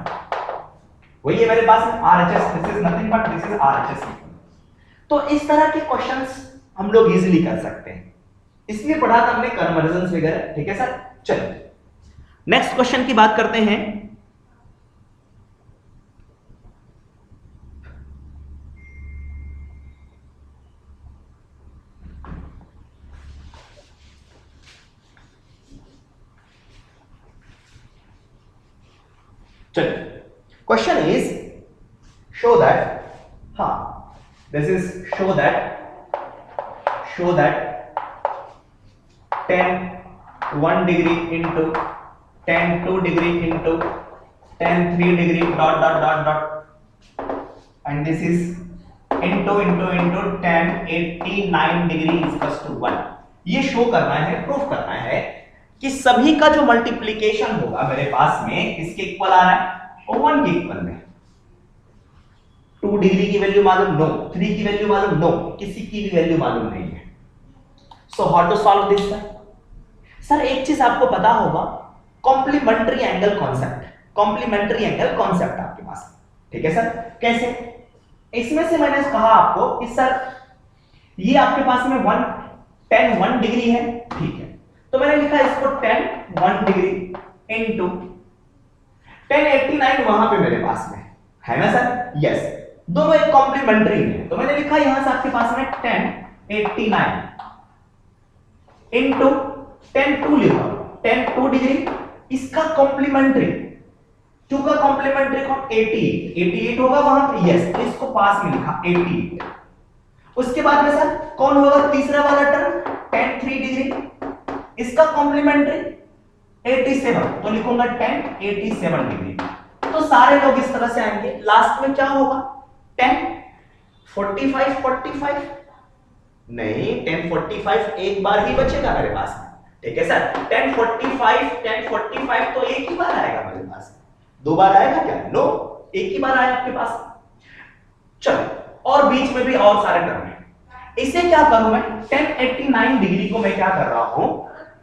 वही है मेरे पास RHS, this is nothing but this is RHS। तो इस तरह के क्वेश्चंस हम लोग इजीली कर सकते हैं, इसलिए पढ़ा था हमने कन्वर्जन वगैरह। ठीक है सर, चलिए नेक्स्ट क्वेश्चन की बात करते हैं। चलिए क्वेश्चन इज शो दैट, हाँ this is show that tan 1 degree into tan 2 degree into tan 3 degree dot dot dot dot and this is into tan 89 degree is equals to 1। ये show करना है, proof करना है कि सभी का जो मल्टीप्लीकेशन होगा मेरे पास में इसके इक्वल आ रहा है और 1 के इक्वल में। 2 डिग्री की वैल्यू मालूम नो, 3 की वैल्यू मालूम नो, किसी की भी वैल्यू मालूम नहीं है। So how to solve this sir? एक चीज आपको पता होगा, complementary angle concept, complementary angle concept आपके पास। ठीक है सर, कैसे? इसमें से मैंने कहा आपको कि सर ये आपके पास में tan 1 डिग्री है, ठीक है, तो मैंने लिखा इसको tan 1 डिग्री इनटू tan 89 वहां पे मेरे पास में है ना सर? यस, दोनों एक कॉम्प्लीमेंट्री है, तो मैंने लिखा यहां से आपके पास में tan 89 इनटू tan 2 लिखा, tan 2 डिग्री, इसका कॉम्प्लीमेंट्री, 2 का कॉम्प्लीमेंट्री कौन? 88 होगा वहां पे, यस, तो इसको पास में लिखा 88। उसके बाद में सर कौन होगा तीसरा वाला टर्म? tan 3 डिग्री, इसका कॉम्प्लीमेंट्री 87, तो लिखूंगा tan 87 डिग्री। तो सारे लोग इस तरह से आएंगे, लास्ट में क्या होगा? tan 45 नहीं, tan 45 एक बार ही बचेगा मेरे पास में। ठीक है सर, tan 45 तो एक ही बार आएगा मेरे पास, 2 बार आएगा क्या? नो, एक ही बार आया आपके पास। चलो, और बीच में भी और सारे टर्म हैं, इसे क्या करूं मैं? tan 89 डिग्री को मैं क्या कर रहा हूं?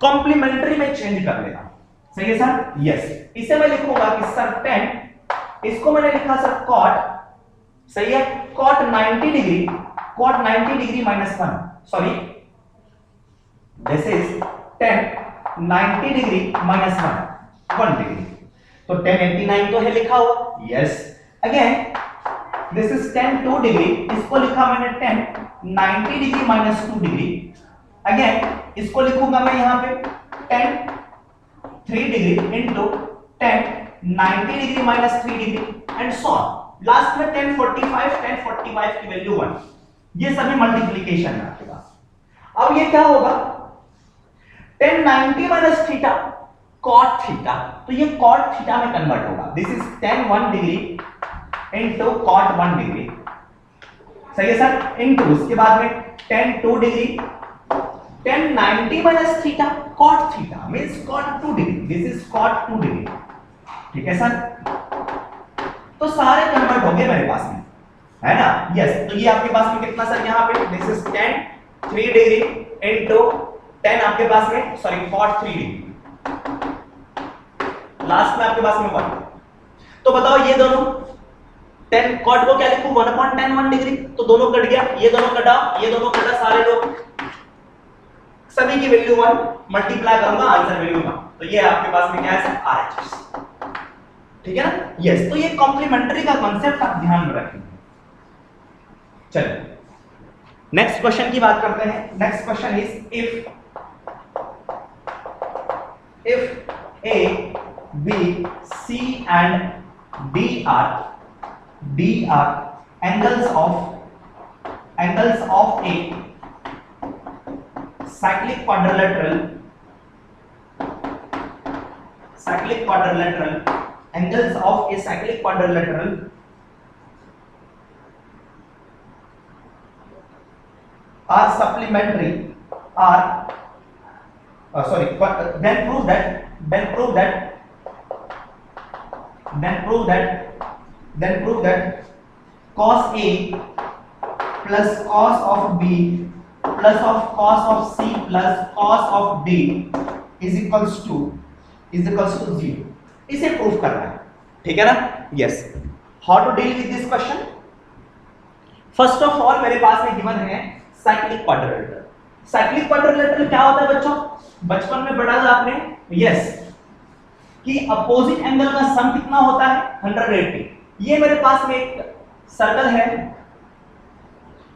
कॉम्प्लीमेंट्री में चेंज कर ले रहा हूं। सही है सर? यस, इसे मैं लिखूंगा कि सर tan, इसको मैंने लिखा सर cot, सही है, cot 90 degree minus 1, sorry this is tan 90 degree minus 1 degree, तो tan 89 तो है लिखा हुआ, yes. Again this is tan 2 degree, इसको लिखा मैंने tan 90 degree minus 2 degree. Again इसको लिखूंगा मैं यहां पे tan 3 degree into tan 90 degree minus 3 degree and so on. Last में tan 45 की वैल्यू 1। ये सभी मल्टीप्लिकेशन है आपके पास। अब ये क्या होगा? tan 90 minus theta cot theta, तो ये cot थीटा में कन्वर्ट होगा। This is tan 1 degree into cot 1 degree, सही है सर, इनटू उसके बाद में tan 2 degree, tan 90 minus theta cot theta means cot 2 degree, this is cot 2 degree. ठीक है सर, तो सारे कन्वर्ट हो गए मेरे पास में, है ना? यस, तो ये आपके पास में कितना सर? यहाँ पे this is tan 3 degree into tan आपके पास में, सॉरी, cot 3 डिग्री, लास्ट में आपके पास में 1। तो बताओ ये दोनों tan cot को क्या लिखूं? 1/tan 1 डिग्री, तो दोनों कट गया, ये दोनों कटा, ये दोनों कटा, सारे लोग सभी की वैल्यू 1 मल्टीप्लाई करूंगा, आंसर वैल्यू 1, तो ये आपके पास में क्या है सर? RHS। ठीक है ना? यस, तो ये कॉम्प्लीमेंट्री का कांसेप्ट आप ध्यान में रखें। चलिए नेक्स्ट क्वेश्चन की बात करते हैं। Next question is if A, B, C and D are angles of a cyclic quadrilateral, angles of a cyclic quadrilateral are supplementary, then prove that cos A plus cos of B plus of cos of C plus cos of D is equals to 0। इसे proof करना है। ठीक है ना? Yes, how to deal with this question? First of all मेरे पास में given है साइक्लिक क्वाड्रिलेटरल। साइक्लिक क्वाड्रिलेटरल क्या होता है बच्चों? बचपन में पढ़ा था आपने, यस, कि अपोजिट एंगल का सम कितना होता है? 180। ये मेरे पास में एक सर्कल है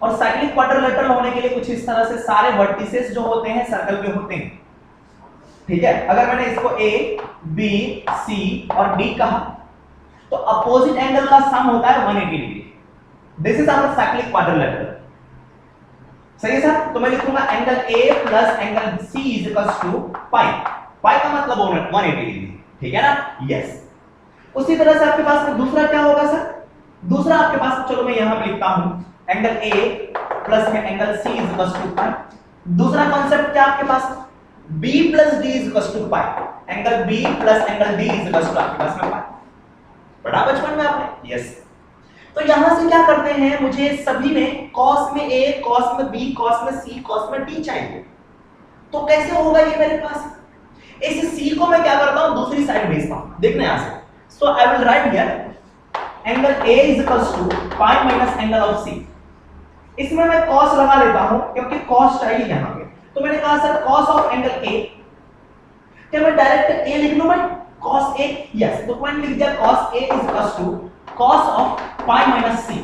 और साइक्लिक क्वाड्रिलेटरल होने के लिए कुछ इस तरह से सारे वर्टिसेस जो होते हैं सर्कल पे होते हैं, ठीक है। अगर मैंने इसको ए, बी, सी और डी कहा तो अपोजिट एंगल का सम होता है 180 degree. This is our cyclic quadrilateral, सही है सर? तो मैं लिखूंगा angle A plus angle C is equals to pi. Pi का मतलब 180 डिग्री, ठीक है ना? यस। उसी तरह से आपके पास में दूसरा क्या होगा सर? दूसरा आपके पास, चलो मैं यहां पे लिखता हूं एंगल ए प्लस में angle C is equals to pi. दूसरा कॉन्सेप्ट क्या आपके पास? b plus d is equals to pi. Angle b plus angle d is equals to आपके पास में पाई। पढ़ा बचपन में आपने? यस। तो यहां से क्या करते हैं, मुझे सभी में cos में a, cos में b, cos में c, cos में d चाहिए। तो कैसे होगा ये मेरे पास? इस c को मैं क्या करता हूं, दूसरी साइड भेजता हूं। देखना यहां से, so I will write here angle a is equals to pi minus angle of c। इसमें मैं cos लगा लेता हूं क्योंकि cos चाहिए यहां पे। तो मैंने कहा sir cos of angle a, क्या मैं डायरेक्ट a लिख लूं भाई? cos a, yes. तो पॉइंट लिख दिया cos a is equals to cos of pi minus c।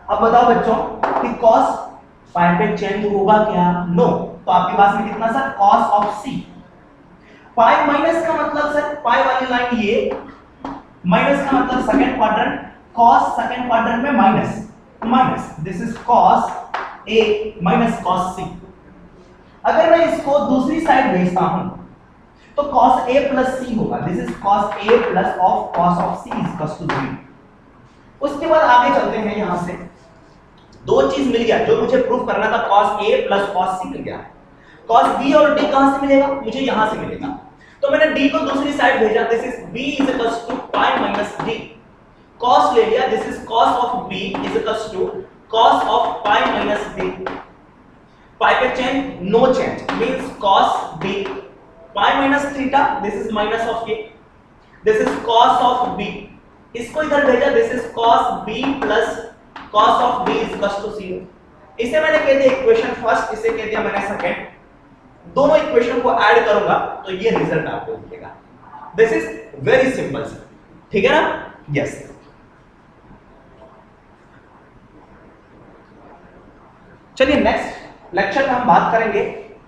अब बताओ बच्चों कि cos पाई पे चेंज होगा क्या? नो। तो आपके पास में कितना sir? cos of c। Pi minus का मतलब सर पाई वाली लाइन ये, माइनस का मतलब second quadrant, cos second quadrant में minus, minus, this is cos a minus cos c। अगर मैं इसको दूसरी साइड भेजता हूं तो cos a प्लस c होगा। This is cos a plus of cos of c is equal to 0। उसके बाद आगे चलते हैं। यहां से दो चीज मिल गया जो मुझे प्रूफ करना था, cos a plus cos c मिल गया। cos b और d कहां से मिलेगा? मुझे यहां से मिलेगा। तो मैंने d को दूसरी साइड भेजा, this is b is equal to pi minus d। cos ले लिया, this is cos of b is equal to cos of pi minus d। Pi पे change, no change, means cos b pi minus theta, this is minus of a, this is cos of b। इसको इधर भेजा, this is cos b plus cos of b is equal to 0। इसे मैंने कह दिया equation first, इसे कह दिया मैंने सेकंड। दोनों इक्वेशन को ऐड करूंगा तो ये रिजल्ट आपको मिलेगा। This is very simple sir, ठीक है ना? यस। चलिए नेक्स्ट लेक्चर में हम बात करेंगे,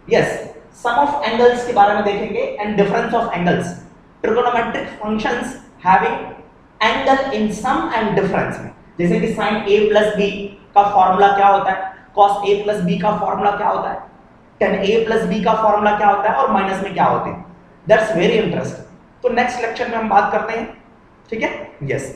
यस, सम ऑफ एंगल्स के बारे में देखेंगे and difference of angles, trigonometric functions having angle in sum and difference में। जैसे कि sin a प्लस b का फॉर्मूला क्या होता है, cos a प्लस b का फॉर्मूला क्या होता है, tan a प्लस b का फॉर्मूला क्या होता है और माइनस में क्या होते हैं। That's very interesting. तो नेक्स्ट लेक्चर में हम बात करते हैं, ठीक है? यस।